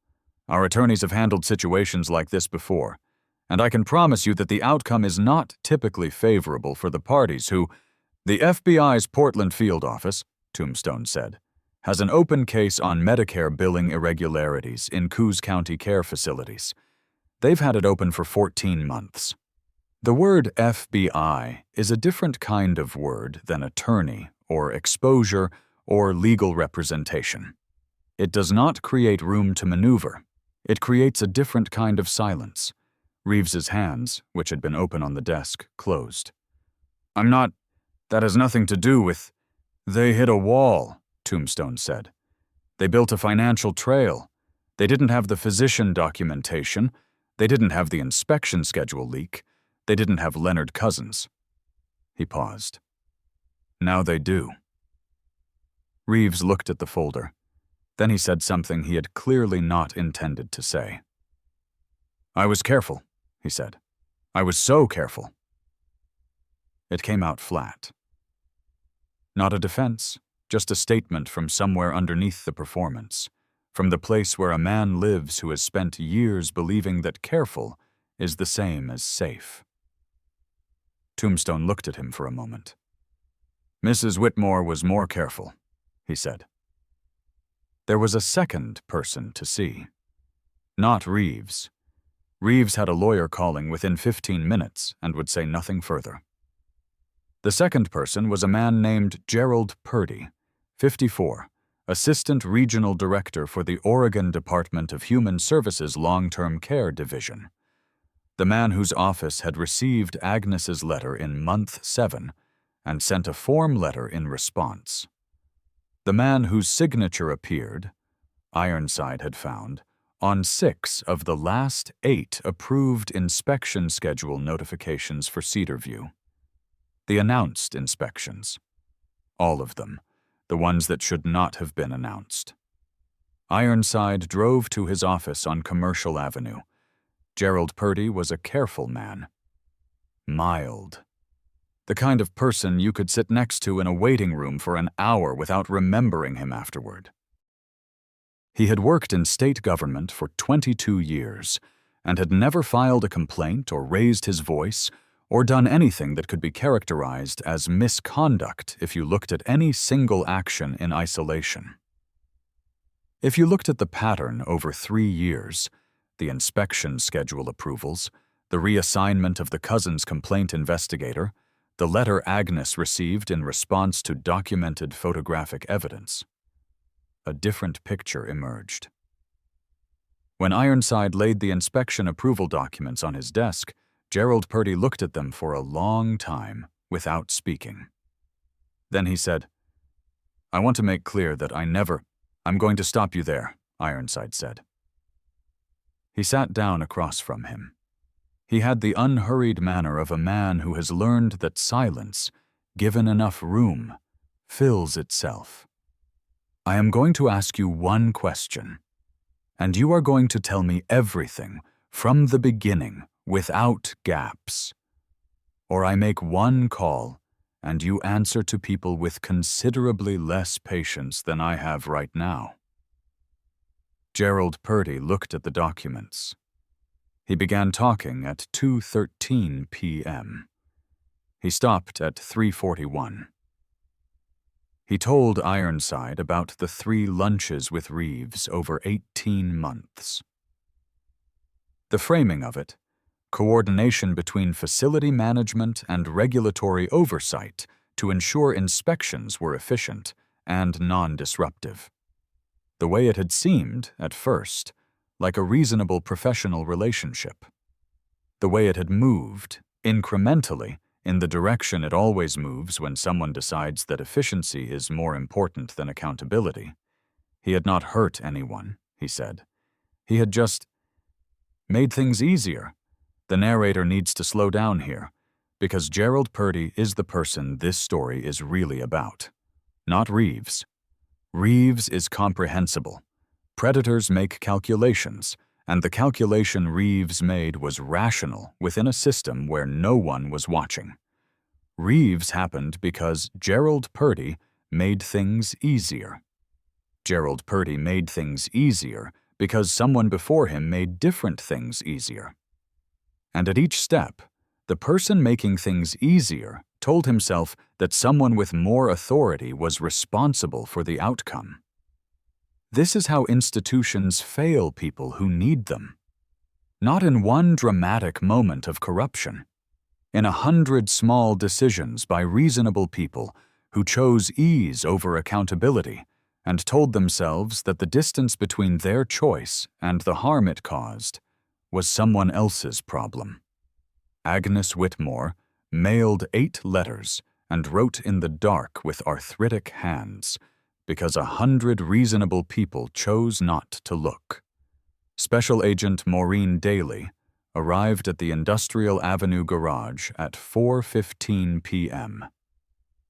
our attorneys have handled situations like this before, and I can promise you that the outcome is not typically favorable for the parties who— The FBI's Portland field office," Tombstone said, "has an open case on Medicare billing irregularities in Coos County care facilities. They've had it open for 14 months. The word FBI is a different kind of word than attorney or exposure or legal representation. It does not create room to maneuver. It creates a different kind of silence." Reeves's hands, which had been open on the desk, closed. "That has nothing to do with—" "They hit a wall," Tombstone said. "They built a financial trail. They didn't have the physician documentation. They didn't have the inspection schedule leak. They didn't have Leonard Cousins." He paused. "Now they do." Reeves looked at the folder. Then he said something he had clearly not intended to say. "I was careful," he said. "I was so careful." It came out flat. Not a defense, just a statement from somewhere underneath the performance, from the place where a man lives who has spent years believing that careful is the same as safe. Tombstone looked at him for a moment. "Mrs. Whitmore was more careful," he said. There was a second person to see. Not Reeves. Reeves had a lawyer calling within 15 minutes and would say nothing further. The second person was a man named Gerald Purdy, 54, Assistant Regional Director for the Oregon Department of Human Services Long-Term Care Division. The man whose office had received Agnes's letter in month 7 and sent a form letter in response. The man whose signature appeared, Ironside had found, on 6 of the last 8 approved inspection schedule notifications for Cedarview. The announced inspections. All of them, the ones that should not have been announced. Ironside drove to his office on Commercial Avenue. Gerald Purdy was a careful man. Mild. The kind of person you could sit next to in a waiting room for an hour without remembering him afterward. He had worked in state government for 22 years and had never filed a complaint or raised his voice or done anything that could be characterized as misconduct if you looked at any single action in isolation. If you looked at the pattern over 3 years, the inspection schedule approvals, the reassignment of the cousin's complaint investigator, the letter Agnes received in response to documented photographic evidence, a different picture emerged. When Ironside laid the inspection approval documents on his desk, Gerald Purdy looked at them for a long time without speaking. Then he said, "I want to make clear that I'm going to stop you there," Ironside said. He sat down across from him. He had the unhurried manner of a man who has learned that silence, given enough room, fills itself. "I am going to ask you one question, and you are going to tell me everything from the beginning without gaps. Or I make one call, and you answer to people with considerably less patience than I have right now." Gerald Purdy looked at the documents. He began talking at 2:13 p.m. He stopped at 3:41. He told Ironside about the 3 lunches with Reeves over 18 months. The framing of it, coordination between facility management and regulatory oversight to ensure inspections were efficient and non-disruptive. The way it had seemed, at first, like a reasonable professional relationship. The way it had moved, incrementally, in the direction it always moves when someone decides that efficiency is more important than accountability. He had not hurt anyone, he said. He had just made things easier. The narrator needs to slow down here, because Gerald Purdy is the person this story is really about. Not Reeves. Reeves is comprehensible. Predators make calculations, and the calculation Reeves made was rational within a system where no one was watching. Reeves happened because Gerald Purdy made things easier. Gerald Purdy made things easier because someone before him made different things easier. And at each step, the person making things easier told himself that someone with more authority was responsible for the outcome. This is how institutions fail people who need them. Not in one dramatic moment of corruption. In 100 small decisions by reasonable people who chose ease over accountability and told themselves that the distance between their choice and the harm it caused was someone else's problem. Agnes Whitmore mailed 8 letters and wrote in the dark with arthritic hands because 100 reasonable people chose not to look. Special Agent Maureen Daly arrived at the Industrial Avenue garage at 4:15 p.m.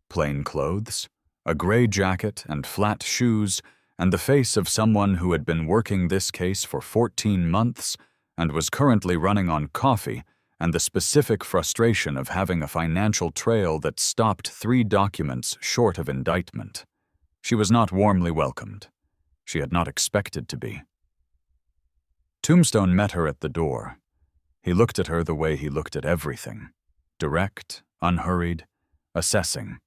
Plain clothes, a gray jacket and flat shoes, and the face of someone who had been working this case for 14 months and was currently running on coffee, and the specific frustration of having a financial trail that stopped 3 documents short of indictment. She was not warmly welcomed. She had not expected to be. Tombstone met her at the door. He looked at her the way he looked at everything. Direct, unhurried, assessing.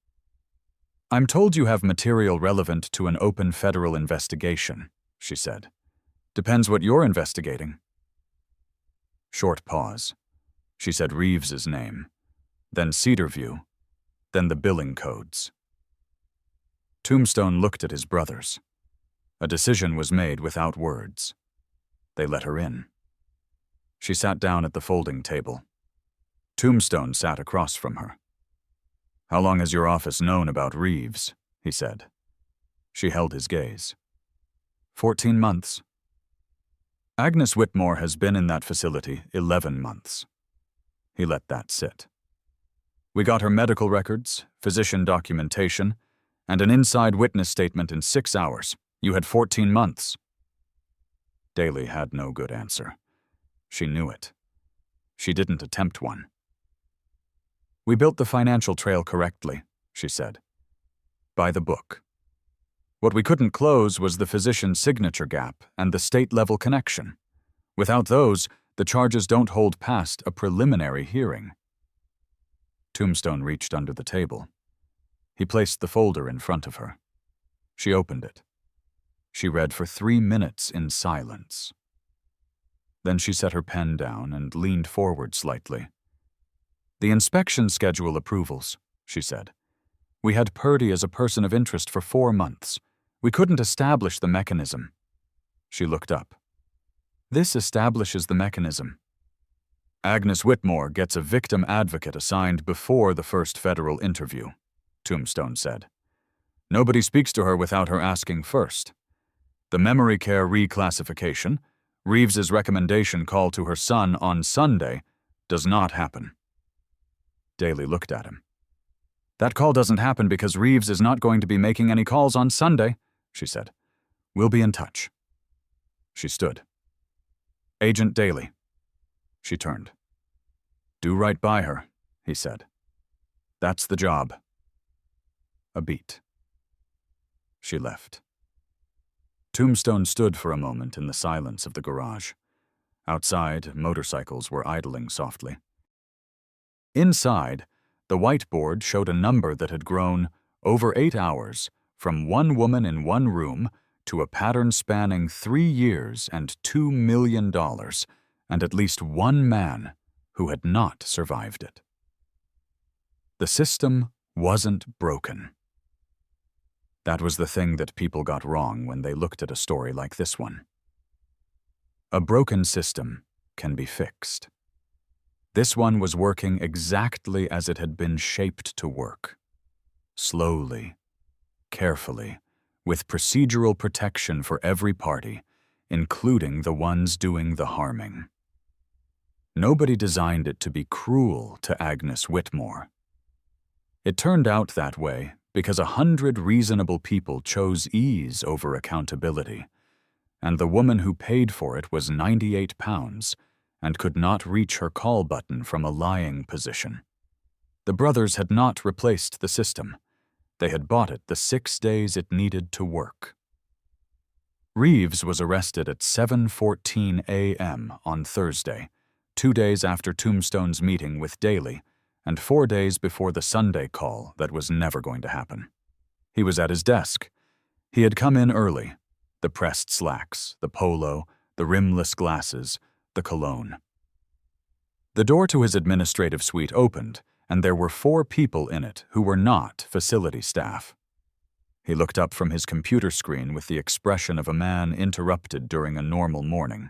"I'm told you have material relevant to an open federal investigation," she said. "Depends what you're investigating." Short pause. She said Reeves's name, then Cedarview, then the billing codes. Tombstone looked at his brothers. A decision was made without words. They let her in. She sat down at the folding table. Tombstone sat across from her. "How long has your office known about Reeves?" he said. She held his gaze. 14 months. Agnes Whitmore has been in that facility 11 months. He let that sit. We got her medical records, physician documentation, and an inside witness statement in 6 hours. You had 14 months. Daly had no good answer. She knew it. She didn't attempt one. "We built the financial trail correctly," she said. "By the book. What we couldn't close was the physician's signature gap and the state-level connection. Without those, the charges don't hold past a preliminary hearing." Tombstone reached under the table. He placed the folder in front of her. She opened it. She read for 3 minutes in silence. Then she set her pen down and leaned forward slightly. "The inspection schedule approvals," she said. "We had Purdy as a person of interest for 4 months. We couldn't establish the mechanism." She looked up. "This establishes the mechanism." "Agnes Whitmore gets a victim advocate assigned before the first federal interview," Tombstone said. "Nobody speaks to her without her asking first. The memory care reclassification, Reeves's recommendation call to her son on Sunday, does not happen." Daly looked at him. "That call doesn't happen because Reeves is not going to be making any calls on Sunday," she said. "We'll be in touch." She stood. "Agent Daly." She turned. "Do right by her," he said. "That's the job." A beat. She left. Tombstone stood for a moment in the silence of the garage. Outside, motorcycles were idling softly. Inside, the whiteboard showed a number that had grown, over 8 hours, from 1 woman in 1 room to a pattern spanning 3 years and $2 million, and at least 1 man who had not survived it. The system wasn't broken. That was the thing that people got wrong when they looked at a story like this one. A broken system can be fixed. This one was working exactly as it had been shaped to work. Slowly, carefully, with procedural protection for every party, including the ones doing the harming. Nobody designed it to be cruel to Agnes Whitmore. It turned out that way because 100 reasonable people chose ease over accountability, and the woman who paid for it was 98 pounds and could not reach her call button from a lying position. The brothers had not replaced the system. They had bought it the 6 days it needed to work. Reeves was arrested at 7:14 a.m. on Thursday, 2 days after Tombstone's meeting with Daly, and 4 days before the Sunday call that was never going to happen. He was at his desk. He had come in early. The pressed slacks, the polo, the rimless glasses, the cologne. The door to his administrative suite opened, and there were 4 people in it who were not facility staff. He looked up from his computer screen with the expression of a man interrupted during a normal morning.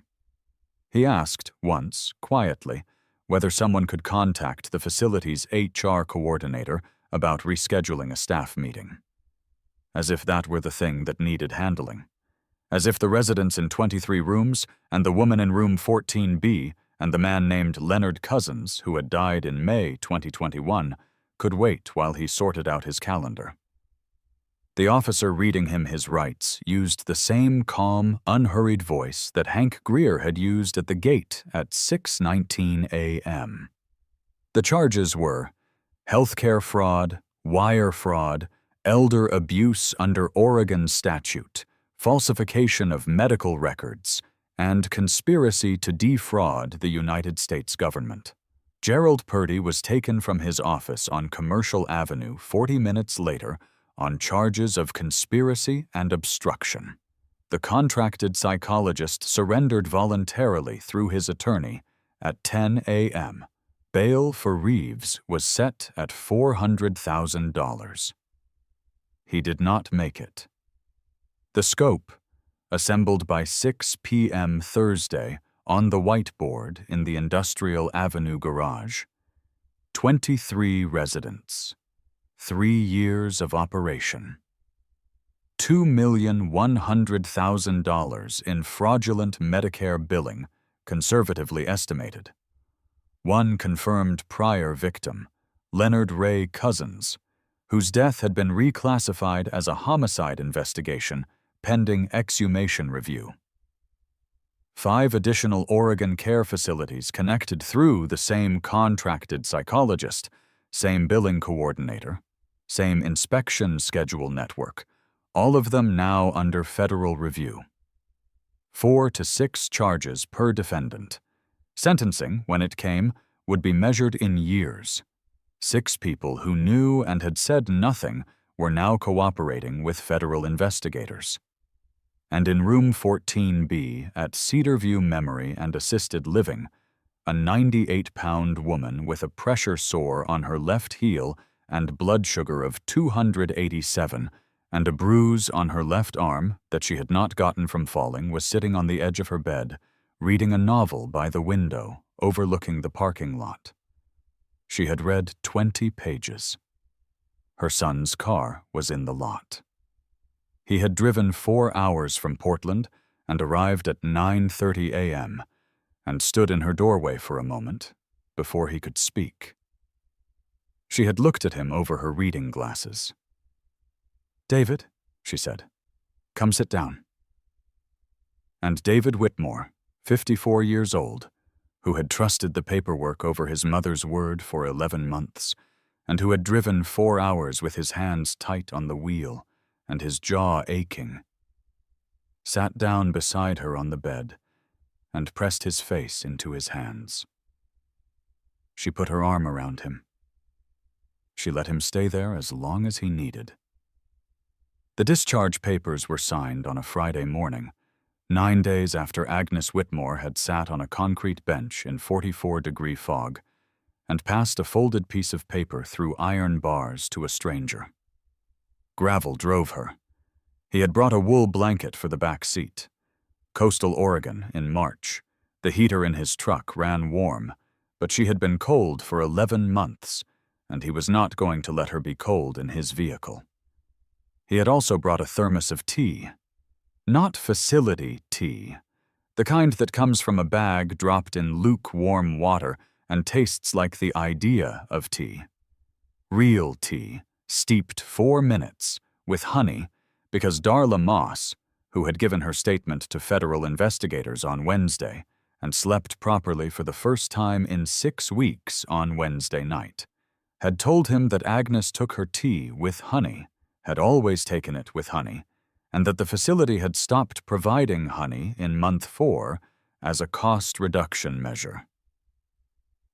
He asked, once, quietly, whether someone could contact the facility's HR coordinator about rescheduling a staff meeting. As if that were the thing that needed handling. As if the residents in 23 rooms, and the woman in room 14B, and the man named Leonard Cousins, who had died in May 2021, could wait while he sorted out his calendar. The officer reading him his rights used the same calm, unhurried voice that Hank Greer had used at the gate at 6:19 a.m. The charges were healthcare fraud, wire fraud, elder abuse under Oregon statute, falsification of medical records, and conspiracy to defraud the United States government. Gerald Purdy was taken from his office on Commercial Avenue 40 minutes later on charges of conspiracy and obstruction. The contracted psychologist surrendered voluntarily through his attorney at 10 a.m. Bail for Reeves was set at $400,000. He did not make it. The scope, assembled by 6 p.m. Thursday on the whiteboard in the Industrial Avenue garage. 23 residents. 3 years of operation. $2,100,000 in fraudulent Medicare billing, conservatively estimated. 1 confirmed prior victim, Leonard Ray Cousins, whose death had been reclassified as a homicide investigation pending exhumation review. 5 additional Oregon care facilities connected through the same contracted psychologist, same billing coordinator, same inspection schedule network, all of them now under federal review. 4 to 6 charges per defendant. Sentencing, when it came, would be measured in years. 6 people who knew and had said nothing were now cooperating with federal investigators. And in room 14B at Cedarview Memory and Assisted Living, a 98-pound woman with a pressure sore on her left heel and blood sugar of 287 and a bruise on her left arm that she had not gotten from falling was sitting on the edge of her bed, reading a novel by the window overlooking the parking lot. She had read 20 pages. Her son's car was in the lot. He had driven 4 hours from Portland and arrived at 9:30 a.m. and stood in her doorway for a moment before he could speak. She had looked at him over her reading glasses. "David," she said, "come sit down." And David Whitmore, 54 years old, who had trusted the paperwork over his mother's word for 11 months, and who had driven 4 hours with his hands tight on the wheel and his jaw aching, sat down beside her on the bed and pressed his face into his hands. She put her arm around him. She let him stay there as long as he needed. The discharge papers were signed on a Friday morning, 9 days after Agnes Whitmore had sat on a concrete bench in 44-degree fog and passed a folded piece of paper through iron bars to a stranger. Gravel drove her. He had brought a wool blanket for the back seat. Coastal Oregon in March. The heater in his truck ran warm, but she had been cold for 11 months, and he was not going to let her be cold in his vehicle. He had also brought a thermos of tea. Not facility tea, the kind that comes from a bag dropped in lukewarm water and tastes like the idea of tea. Real tea, steeped 4 minutes, with honey, because Darla Moss, who had given her statement to federal investigators on Wednesday and slept properly for the first time in 6 weeks on Wednesday night, had told him that Agnes took her tea with honey, had always taken it with honey, and that the facility had stopped providing honey in month 4 as a cost reduction measure.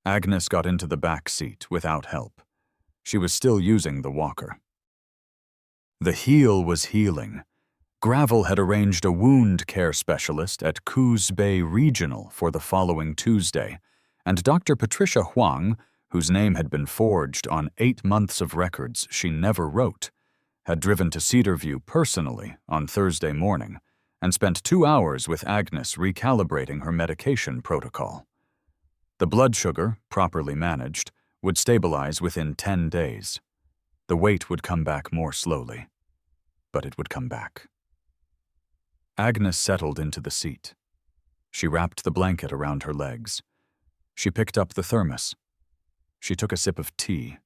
Agnes got into the back seat without help. She was still using the walker. The heel was healing. Gravel had arranged a wound care specialist at Coos Bay Regional for the following Tuesday, and Dr. Patricia Huang, whose name had been forged on 8 months of records she never wrote, had driven to Cedarview personally on Thursday morning and spent 2 hours with Agnes recalibrating her medication protocol. The blood sugar, properly managed, would stabilize within 10 days. The weight would come back more slowly, but it would come back. Agnes settled into the seat. She wrapped the blanket around her legs. She picked up the thermos. She took a sip of tea.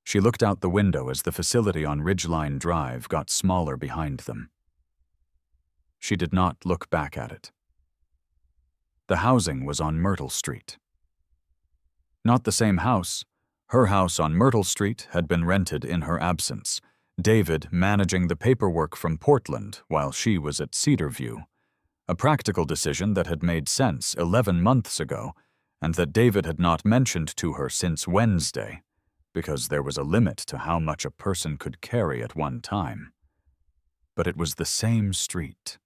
She looked out the window as the facility on Ridgeline Drive got smaller behind them. She did not look back at it. The housing was on Myrtle Street. Not the same house. Her house on Myrtle Street had been rented in her absence, David managing the paperwork from Portland while she was at Cedarview, a practical decision that had made sense 11 months ago and that David had not mentioned to her since Wednesday, because there was a limit to how much a person could carry at one time. But it was the same street.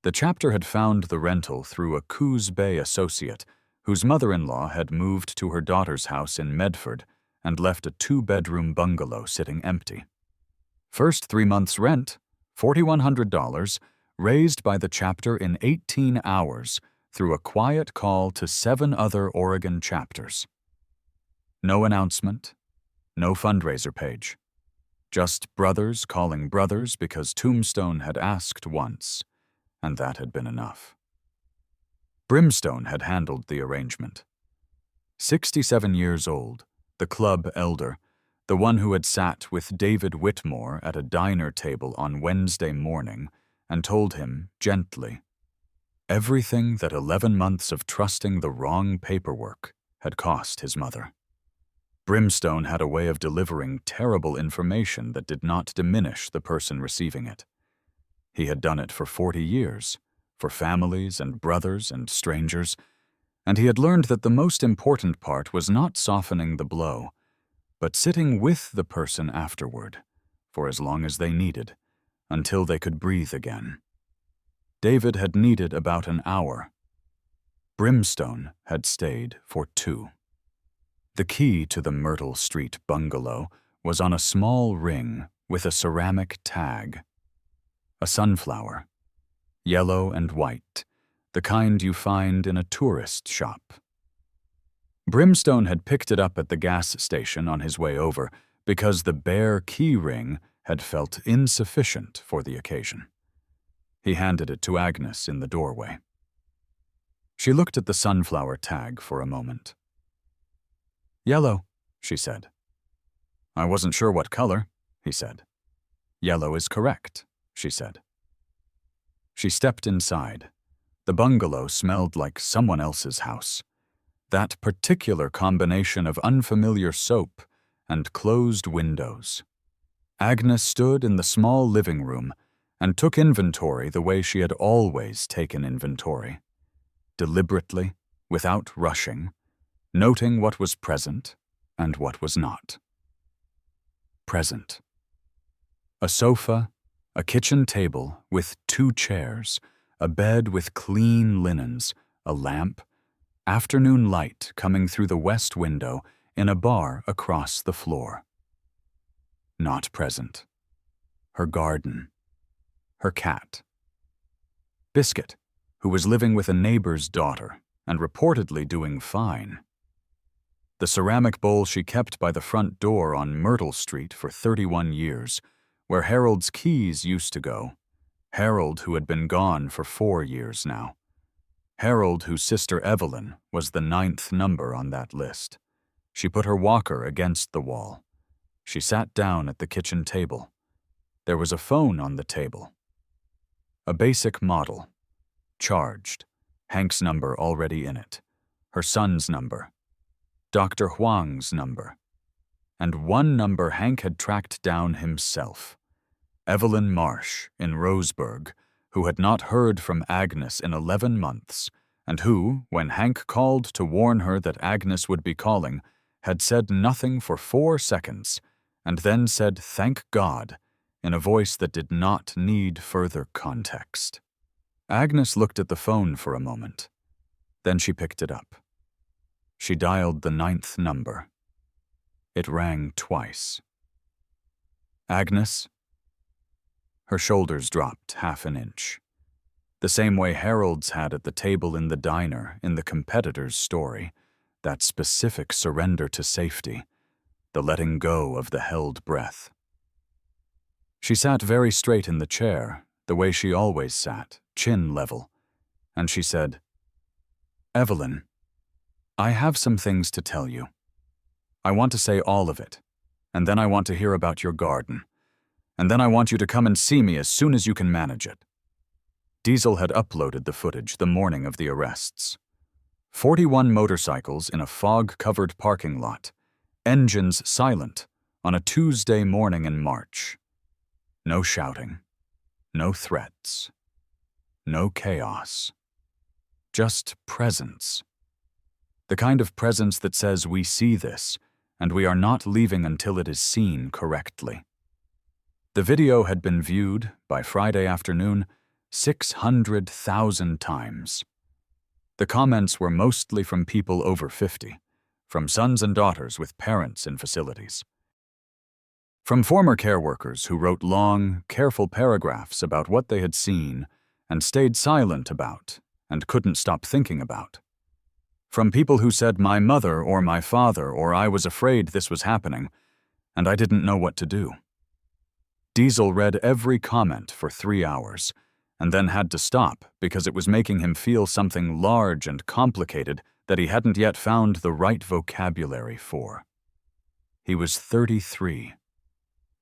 The chapter had found the rental through a Coos Bay associate whose mother-in-law had moved to her daughter's house in Medford and left a 2-bedroom bungalow sitting empty. First 3 months' rent, $4,100 raised by the chapter in 18 hours through a quiet call to 7 other Oregon chapters. No announcement, no fundraiser page. Just brothers calling brothers because Tombstone had asked once, and that had been enough. Brimstone had handled the arrangement. 67 years old, the club elder, the one who had sat with David Whitmore at a diner table on Wednesday morning and told him, gently, everything that 11 months of trusting the wrong paperwork had cost his mother. Brimstone had a way of delivering terrible information that did not diminish the person receiving it. He had done it for 40 years, for families and brothers and strangers, and he had learned that the most important part was not softening the blow, but sitting with the person afterward, for as long as they needed, until they could breathe again. David had needed about an hour. Brimstone had stayed for 2. The key to the Myrtle Street bungalow was on a small ring with a ceramic tag. A sunflower, yellow and white, the kind you find in a tourist shop. Brimstone had picked it up at the gas station on his way over because the bare key ring had felt insufficient for the occasion. He handed it to Agnes in the doorway. She looked at the sunflower tag for a moment. "Yellow," she said. "I wasn't sure what color," he said. "Yellow is correct," she said. She stepped inside. The bungalow smelled like someone else's house. That particular combination of unfamiliar soap and closed windows. Agnes stood in the small living room and took inventory the way she had always taken inventory. Deliberately, without rushing, noting what was present and what was not. Present. A sofa, a kitchen table with 2 chairs, a bed with clean linens, a lamp, afternoon light coming through the west window in a bar across the floor. Not present. Her garden. Her cat. Biscuit, who was living with a neighbor's daughter and reportedly doing fine. The ceramic bowl she kept by the front door on Myrtle Street for 31 years, where Harold's keys used to go. Harold, who had been gone for 4 years now. Harold, whose sister Evelyn was the 9th number on that list. She put her walker against the wall. She sat down at the kitchen table. There was a phone on the table. A basic model. Charged. Hank's number already in it. Her son's number. Dr. Huang's number. And one number Hank had tracked down himself. Evelyn Marsh in Roseburg, who had not heard from Agnes in 11 months, and who, when Hank called to warn her that Agnes would be calling, had said nothing for 4 seconds, and then said "thank God" in a voice that did not need further context. Agnes looked at the phone for a moment. Then she picked it up. She dialed the 9th number. It rang twice. "Agnes?" Her shoulders dropped half an inch. The same way Harold's had at the table in the diner in the competitor's story, that specific surrender to safety, the letting go of the held breath. She sat very straight in the chair, the way she always sat, chin level, and she said, "Evelyn, I have some things to tell you. I want to say all of it, and then I want to hear about your garden, and then I want you to come and see me as soon as you can manage it." Diesel had uploaded the footage the morning of the arrests. 41 motorcycles in a fog-covered parking lot, engines silent, on a Tuesday morning in March. No shouting, no threats, no chaos. Just presence. The kind of presence that says we see this, and we are not leaving until it is seen correctly. The video had been viewed, by Friday afternoon, 600,000 times. The comments were mostly from people over 50, from sons and daughters with parents in facilities. From former care workers who wrote long, careful paragraphs about what they had seen and stayed silent about and couldn't stop thinking about. From people who said my mother or my father or I was afraid this was happening and I didn't know what to do. Diesel read every comment for 3 hours and then had to stop because it was making him feel something large and complicated that he hadn't yet found the right vocabulary for. He was 33,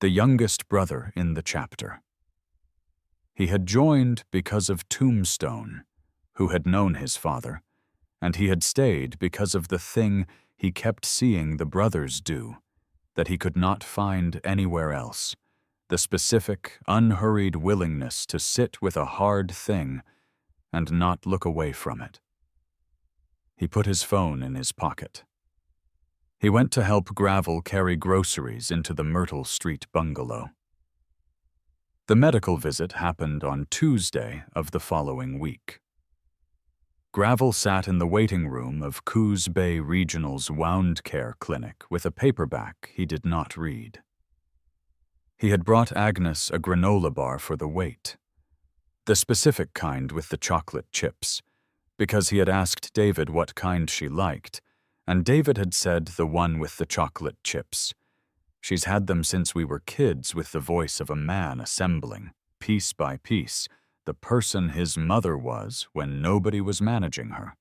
the youngest brother in the chapter. He had joined because of Tombstone, who had known his father, and he had stayed because of the thing he kept seeing the brothers do that he could not find anywhere else, the specific, unhurried willingness to sit with a hard thing and not look away from it. He put his phone in his pocket. He went to help Gravel carry groceries into the Myrtle Street bungalow. The medical visit happened on Tuesday of the following week. Gravel sat in the waiting room of Coos Bay Regional's Wound Care Clinic with a paperback he did not read. He had brought Agnes a granola bar for the wait, the specific kind with the chocolate chips, because he had asked David what kind she liked, and David had said the one with the chocolate chips. She's had them since we were kids, with the voice of a man assembling, piece by piece, the person his mother was when nobody was managing her.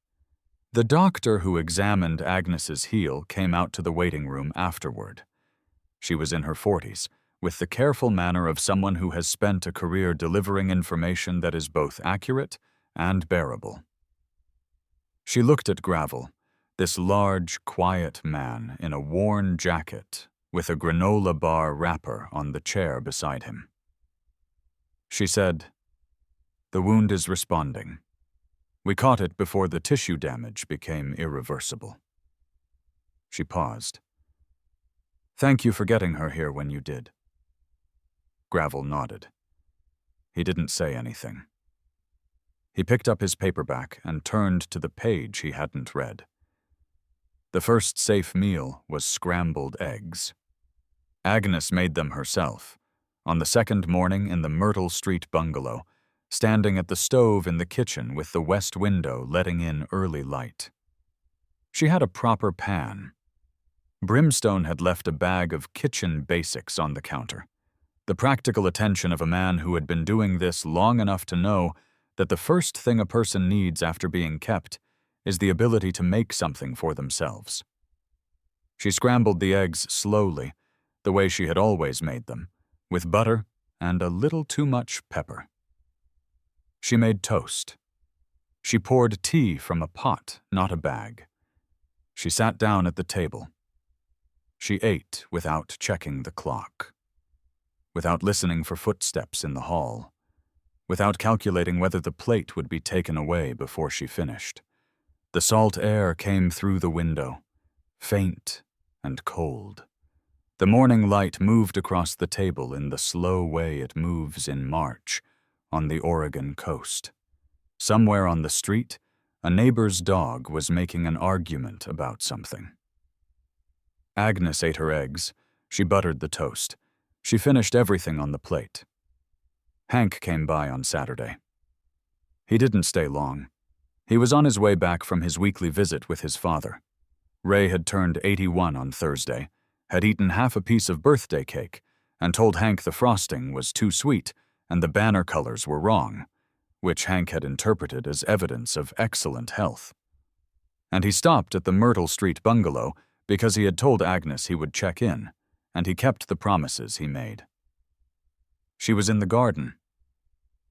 The doctor who examined Agnes's heel came out to the waiting room afterward. She was in her 40s, with the careful manner of someone who has spent a career delivering information that is both accurate and bearable. She looked at Gravel, this large, quiet man in a worn jacket with a granola bar wrapper on the chair beside him. She said, "The wound is responding. We caught it before the tissue damage became irreversible." She paused. "Thank you for getting her here when you did." Gravel nodded. He didn't say anything. He picked up his paperback and turned to the page he hadn't read. The first safe meal was scrambled eggs. Agnes made them herself, on the second morning in the Myrtle Street bungalow, standing at the stove in the kitchen with the west window letting in early light. She had a proper pan. Brimstone had left a bag of kitchen basics on the counter, the practical attention of a man who had been doing this long enough to know that the first thing a person needs after being kept is the ability to make something for themselves. She scrambled the eggs slowly, the way she had always made them, with butter and a little too much pepper. She made toast. She poured tea from a pot, not a bag. She sat down at the table. She ate without checking the clock, without listening for footsteps in the hall, without calculating whether the plate would be taken away before she finished. The salt air came through the window, faint and cold. The morning light moved across the table in the slow way it moves in March on the Oregon coast. Somewhere on the street, a neighbor's dog was making an argument about something. Agnes ate her eggs. She buttered the toast. She finished everything on the plate. Hank came by on Saturday. He didn't stay long. He was on his way back from his weekly visit with his father. Ray had turned 81 on Thursday, had eaten half a piece of birthday cake, and told Hank the frosting was too sweet and the banner colors were wrong, which Hank had interpreted as evidence of excellent health. And he stopped at the Myrtle Street bungalow because he had told Agnes he would check in, and he kept the promises he made. She was in the garden.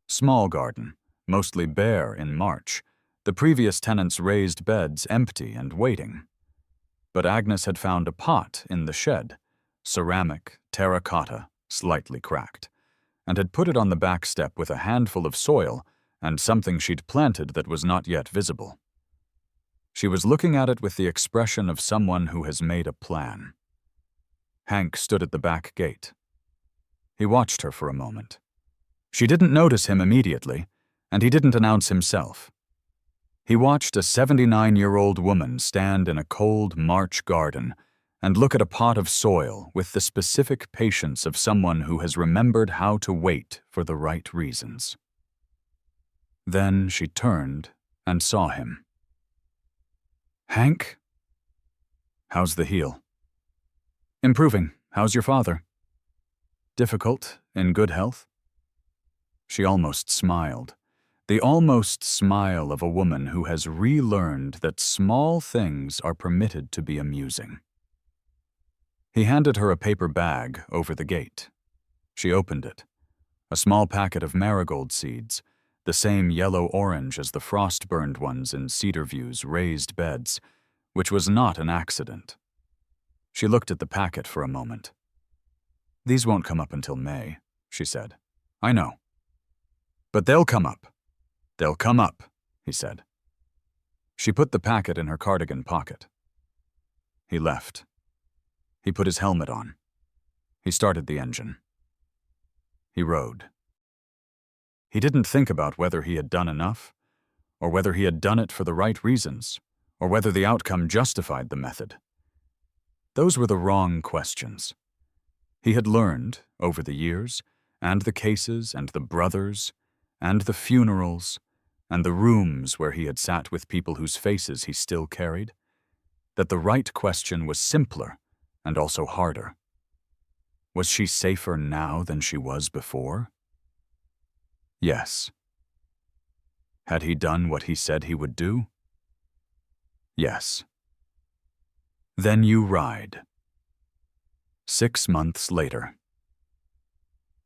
Small garden, mostly bare in March, the previous tenants' raised beds empty and waiting. But Agnes had found a pot in the shed, ceramic, terracotta, slightly cracked, and had put it on the back step with a handful of soil and something she'd planted that was not yet visible. She was looking at it with the expression of someone who has made a plan. Hank stood at the back gate. He watched her for a moment. She didn't notice him immediately, and he didn't announce himself. He watched a 79-year-old woman stand in a cold March garden and look at a pot of soil with the specific patience of someone who has remembered how to wait for the right reasons. Then she turned and saw him. "Hank?" "How's the heel?" "Improving. How's your father?" "Difficult, in good health?" She almost smiled, the almost smile of a woman who has relearned that small things are permitted to be amusing. He handed her a paper bag over the gate. She opened it. A small packet of marigold seeds, the same yellow-orange as the frost-burned ones in Cedarview's raised beds, which was not an accident. She looked at the packet for a moment. "These won't come up until May," she said. "I know." "But they'll come up. They'll come up," he said. She put the packet in her cardigan pocket. He left. He put his helmet on. He started the engine. He rode. He didn't think about whether he had done enough, or whether he had done it for the right reasons, or whether the outcome justified the method. Those were the wrong questions. He had learned, over the years, and the cases, and the brothers, and the funerals, and the rooms where he had sat with people whose faces he still carried, that the right question was simpler and also harder. Was she safer now than she was before? Yes. Had he done what he said he would do? Yes. Then you ride. 6 months later.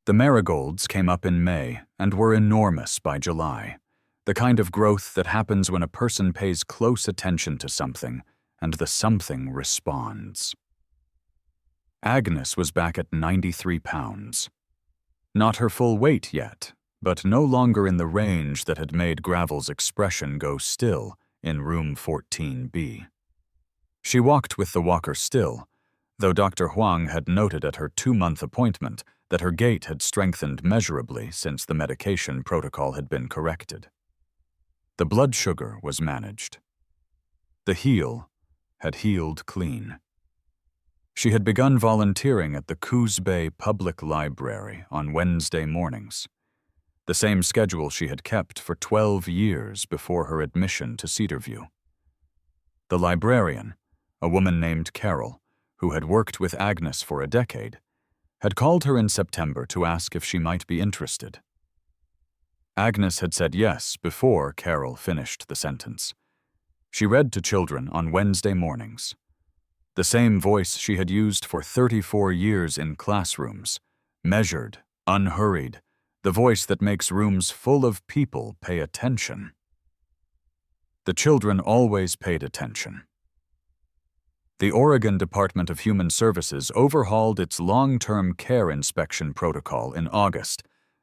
The marigolds came up in May and were enormous by July, the kind of growth that happens when a person pays close attention to something and the something responds. Agnes was back at 93 pounds. Not her full weight yet, but no longer in the range that had made Gravel's expression go still in room 14B. She walked with the walker still, though Dr. Huang had noted at her 2-month appointment that her gait had strengthened measurably since the medication protocol had been corrected. The blood sugar was managed. The heel had healed clean. She had begun volunteering at the Coos Bay Public Library on Wednesday mornings, the same schedule she had kept for 12 years before her admission to Cedarview. The librarian, a woman named Carol, who had worked with Agnes for a decade, had called her in September to ask if she might be interested. Agnes had said yes before Carol finished the sentence. She read to children on Wednesday mornings. The same voice she had used for 34 years in classrooms, measured, unhurried, the voice that makes rooms full of people pay attention. The children always paid attention. The Oregon Department of Human Services overhauled its long-term care inspection protocol in August,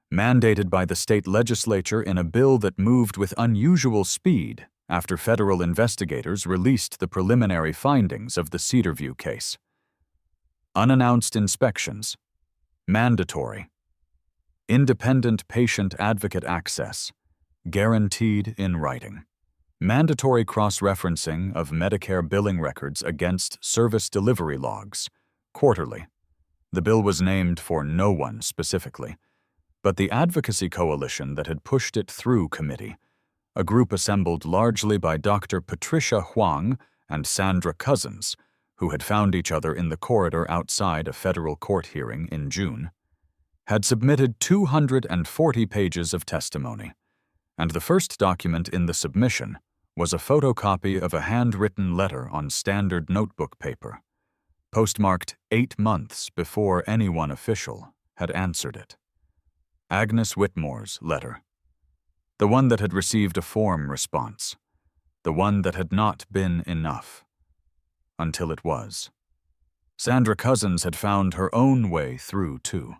mandated by the state legislature in a bill that moved with unusual speed after federal investigators released the preliminary findings of the Cedarview case. Unannounced inspections, mandatory, independent patient advocate access, guaranteed in writing, mandatory cross-referencing of Medicare billing records against service delivery logs, quarterly. The bill was named for no one specifically, but the advocacy coalition that had pushed it through committee, a group assembled largely by Dr. Patricia Huang and Sandra Cousins, who had found each other in the corridor outside a federal court hearing in June, had submitted 240 pages of testimony, and the first document in the submission was a photocopy of a handwritten letter on standard notebook paper, postmarked 8 months before anyone official had answered it. Agnes Whitmore's letter. The one that had received a form response. The one that had not been enough. Until it was. Sandra Cousins had found her own way through, too.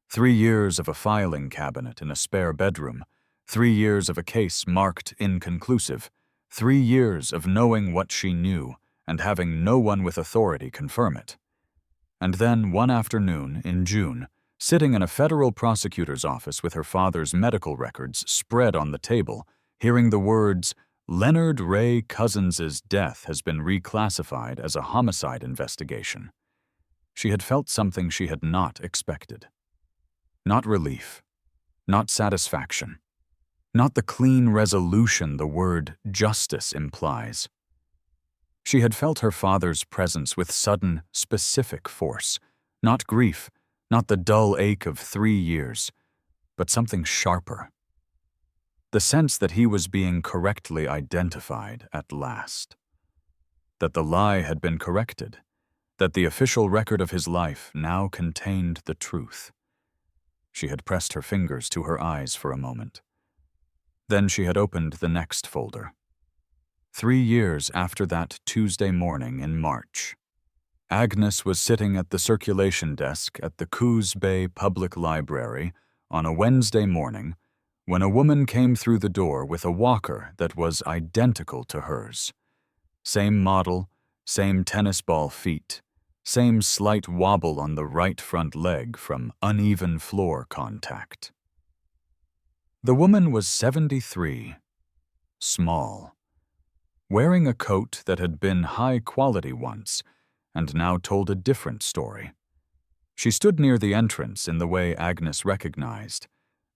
3 years of a filing cabinet in a spare bedroom, 3 years of a case marked inconclusive, 3 years of knowing what she knew and having no one with authority confirm it. And then one afternoon in June, sitting in a federal prosecutor's office with her father's medical records spread on the table, hearing the words, Leonard Ray Cousins's death has been reclassified as a homicide investigation. She had felt something she had not expected. Not relief, not satisfaction, not the clean resolution the word justice implies. She had felt her father's presence with sudden, specific force, not grief, not the dull ache of 3 years, but something sharper. The sense that he was being correctly identified at last. That the lie had been corrected, that the official record of his life now contained the truth. She had pressed her fingers to her eyes for a moment. Then she had opened the next folder. 3 years after that Tuesday morning in March, Agnes was sitting at the circulation desk at the Coos Bay Public Library on a Wednesday morning when a woman came through the door with a walker that was identical to hers. Same model, same tennis ball feet, same slight wobble on the right front leg from uneven floor contact. The woman was 73, small, wearing a coat that had been high quality once and now told a different story. She stood near the entrance in the way Agnes recognized,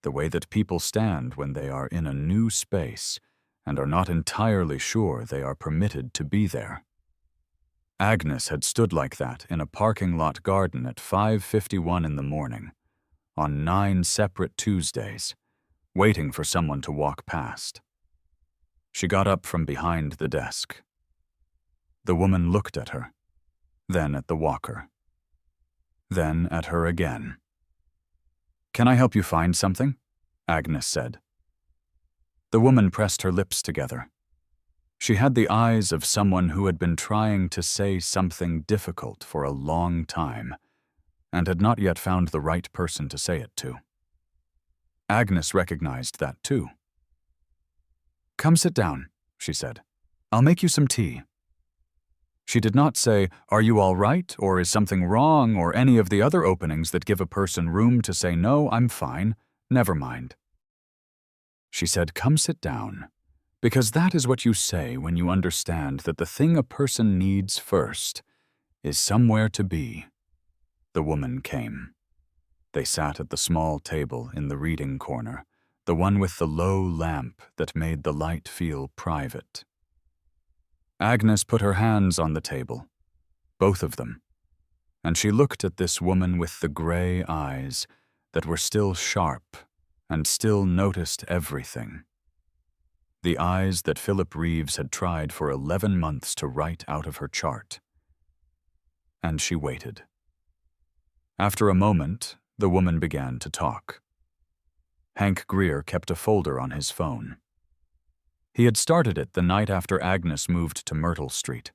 the way that people stand when they are in a new space and are not entirely sure they are permitted to be there. Agnes had stood like that in a parking lot garden at 5:51 in the morning, on 9 separate Tuesdays, waiting for someone to walk past. She got up from behind the desk. The woman looked at her, then at the walker, then at her again. "Can I help you find something?" Agnes said. The woman pressed her lips together. She had the eyes of someone who had been trying to say something difficult for a long time and had not yet found the right person to say it to. Agnes recognized that too. "Come sit down," she said. "I'll make you some tea." She did not say, "Are you all right?" or "Is something wrong?" or any of the other openings that give a person room to say, "No, I'm fine. Never mind." She said, "Come sit down," because that is what you say when you understand that the thing a person needs first is somewhere to be. The woman came. They sat at the small table in the reading corner, the one with the low lamp that made the light feel private. Agnes put her hands on the table, both of them, and she looked at this woman with the gray eyes that were still sharp and still noticed everything. The eyes that Philip Reeves had tried for 11 months to write out of her chart. And she waited. After a moment, the woman began to talk. Hank Greer kept a folder on his phone. He had started it the night after Agnes moved to Myrtle Street.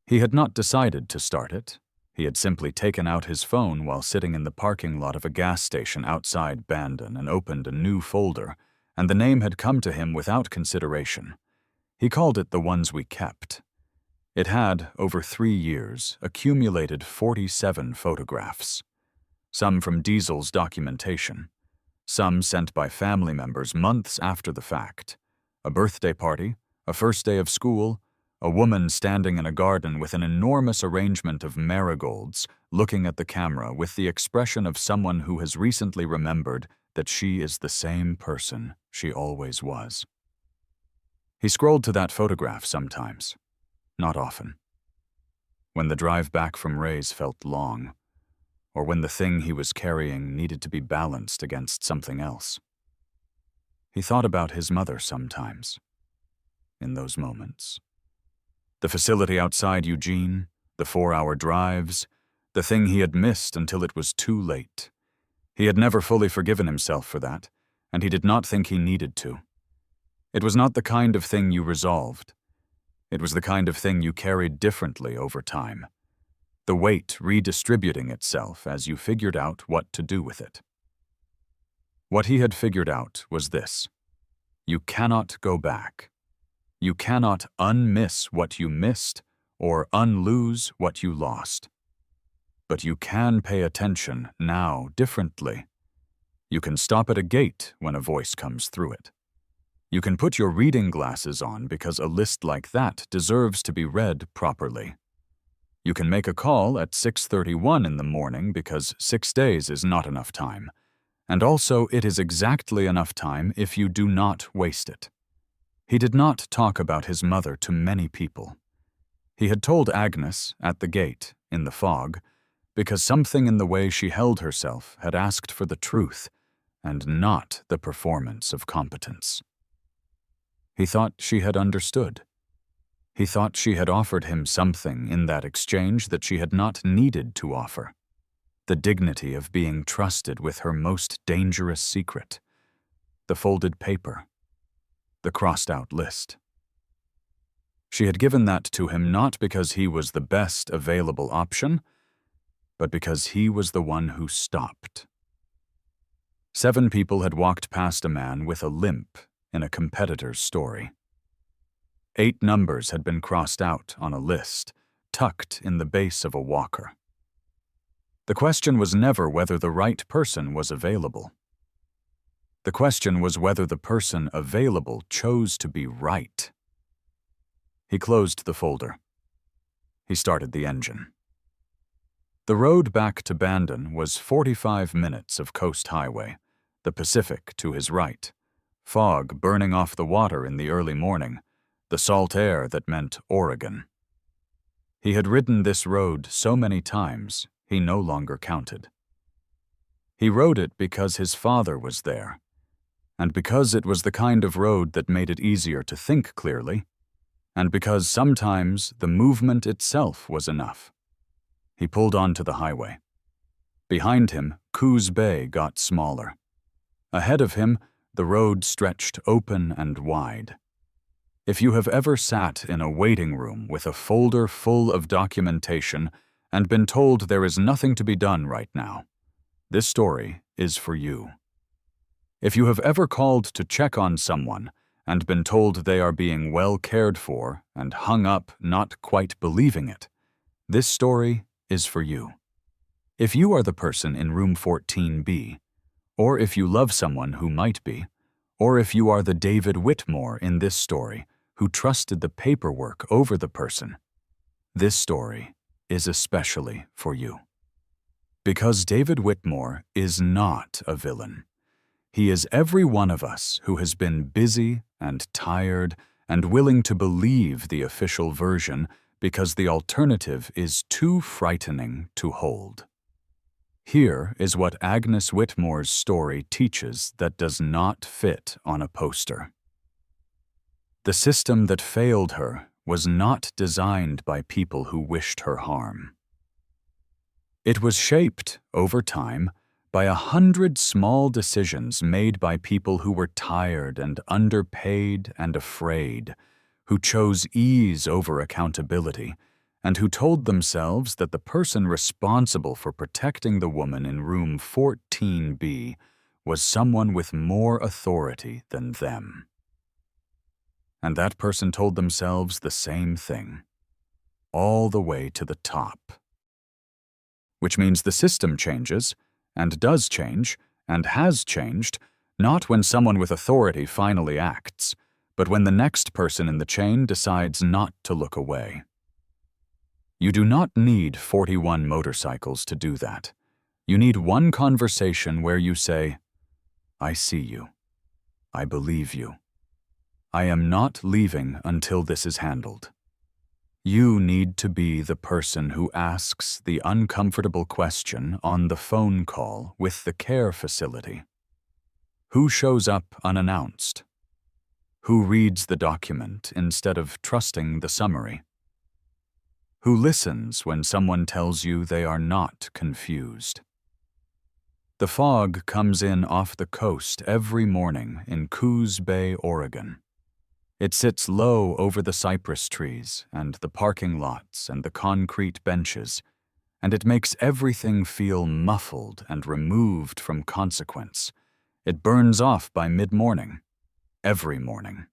He had not decided to start it. He had simply taken out his phone while sitting in the parking lot of a gas station outside Bandon and opened a new folder, and the name had come to him without consideration. He called it The Ones We Kept. It had, over 3 years, accumulated 47 photographs. Some from Diesel's documentation, some sent by family members months after the fact. A birthday party, a first day of school, a woman standing in a garden with an enormous arrangement of marigolds, looking at the camera with the expression of someone who has recently remembered that she is the same person she always was. He scrolled to that photograph sometimes, not often. When the drive back from Ray's felt long, or when the thing he was carrying needed to be balanced against something else. He thought about his mother sometimes, in those moments. The facility outside Eugene, the 4-hour drives, the thing he had missed until it was too late. He had never fully forgiven himself for that, and he did not think he needed to. It was not the kind of thing you resolved. It was the kind of thing you carried differently over time, the weight redistributing itself as you figured out what to do with it. What he had figured out was this: you cannot go back. You cannot unmiss what you missed or unlose what you lost. But you can pay attention now differently. You can stop at a gate when a voice comes through it. You can put your reading glasses on because a list like that deserves to be read properly. You can make a call at 6:31 in the morning because 6 days is not enough time. And also it is exactly enough time if you do not waste it. He did not talk about his mother to many people. He had told Agnes at the gate, in the fog, because something in the way she held herself had asked for the truth and not the performance of competence. He thought she had understood. He thought she had offered him something in that exchange that she had not needed to offer. The dignity of being trusted with her most dangerous secret. The folded paper. The crossed-out list. She had given that to him not because he was the best available option, but because he was the one who stopped. 7 people had walked past a man with a limp in a competitor's story. 8 numbers had been crossed out on a list, tucked in the base of a walker. The question was never whether the right person was available. The question was whether the person available chose to be right. He closed the folder. He started the engine. The road back to Bandon was 45 minutes of coast highway, the Pacific to his right, fog burning off the water in the early morning, the salt air that meant Oregon. He had ridden this road so many times, he no longer counted. He rode it because his father was there, and because it was the kind of road that made it easier to think clearly, and because sometimes the movement itself was enough. He pulled onto the highway. Behind him, Coos Bay got smaller. Ahead of him, the road stretched open and wide. If you have ever sat in a waiting room with a folder full of documentation and been told there is nothing to be done right now, this story is for you. If you have ever called to check on someone and been told they are being well cared for and hung up not quite believing it, this story is for you. If you are the person in room 14B, or if you love someone who might be, or if you are the David Whitmore in this story who trusted the paperwork over the person, this story is especially for you. Because David Whitmore is not a villain. He is every one of us who has been busy and tired and willing to believe the official version because the alternative is too frightening to hold. Here is what Agnes Whitmore's story teaches that does not fit on a poster. The system that failed her was not designed by people who wished her harm. It was shaped, over time, by 100 small decisions made by people who were tired and underpaid and afraid, who chose ease over accountability, and who told themselves that the person responsible for protecting the woman in room 14B was someone with more authority than them. And that person told themselves the same thing, all the way to the top. Which means the system changes, and does change, and has changed, not when someone with authority finally acts, but when the next person in the chain decides not to look away. You do not need 41 motorcycles to do that. You need one conversation where you say, "I see you. I believe you. I am not leaving until this is handled." You need to be the person who asks the uncomfortable question on the phone call with the care facility. Who shows up unannounced? Who reads the document instead of trusting the summary? Who listens when someone tells you they are not confused? The fog comes in off the coast every morning in Coos Bay, Oregon. It sits low over the cypress trees and the parking lots and the concrete benches, and it makes everything feel muffled and removed from consequence. It burns off by mid-morning, every morning.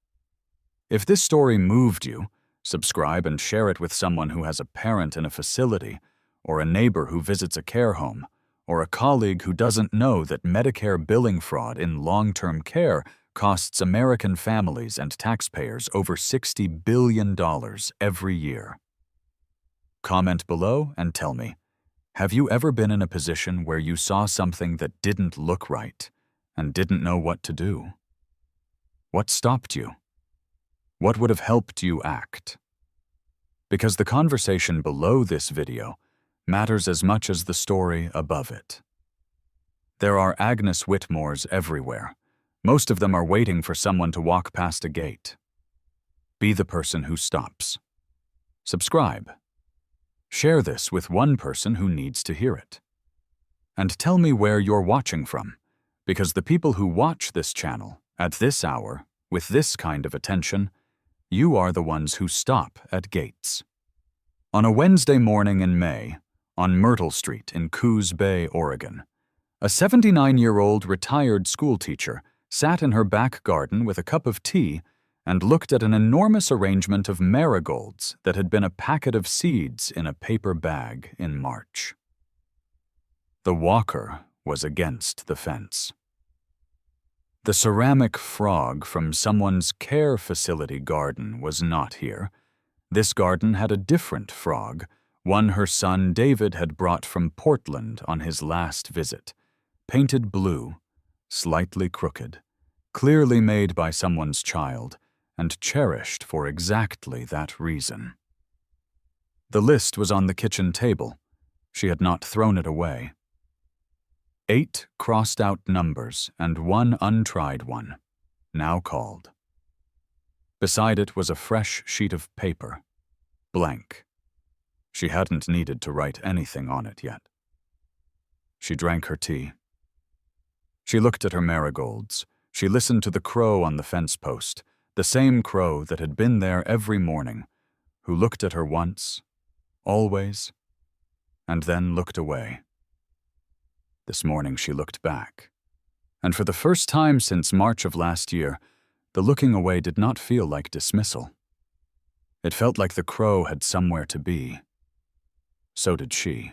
If this story moved you, subscribe and share it with someone who has a parent in a facility, or a neighbor who visits a care home, or a colleague who doesn't know that Medicare billing fraud in long-term care costs American families and taxpayers over $60 billion every year. Comment below and tell me, have you ever been in a position where you saw something that didn't look right and didn't know what to do? What stopped you? What would have helped you act? Because the conversation below this video matters as much as the story above it. There are Agnes Whitmores everywhere. Most of them are waiting for someone to walk past a gate. Be the person who stops. Subscribe. Share this with one person who needs to hear it. And tell me where you're watching from, because the people who watch this channel at this hour, with this kind of attention, you are the ones who stop at gates. On a Wednesday morning in May, on Myrtle Street in Coos Bay, Oregon, a 79-year-old retired schoolteacher sat in her back garden with a cup of tea and looked at an enormous arrangement of marigolds that had been a packet of seeds in a paper bag in March. The walker was against the fence. The ceramic frog from someone's care facility garden was not here. This garden had a different frog, one her son David had brought from Portland on his last visit, painted blue, slightly crooked, clearly made by someone's child, and cherished for exactly that reason. The list was on the kitchen table. She had not thrown it away. 8 crossed-out numbers and 1 untried one, now called. Beside it was a fresh sheet of paper, blank. She hadn't needed to write anything on it yet. She drank her tea. She looked at her marigolds. She listened to the crow on the fence post, the same crow that had been there every morning, who looked at her once, always, and then looked away. This morning she looked back, and for the first time since March of last year, the looking away did not feel like dismissal. It felt like the crow had somewhere to be. So did she.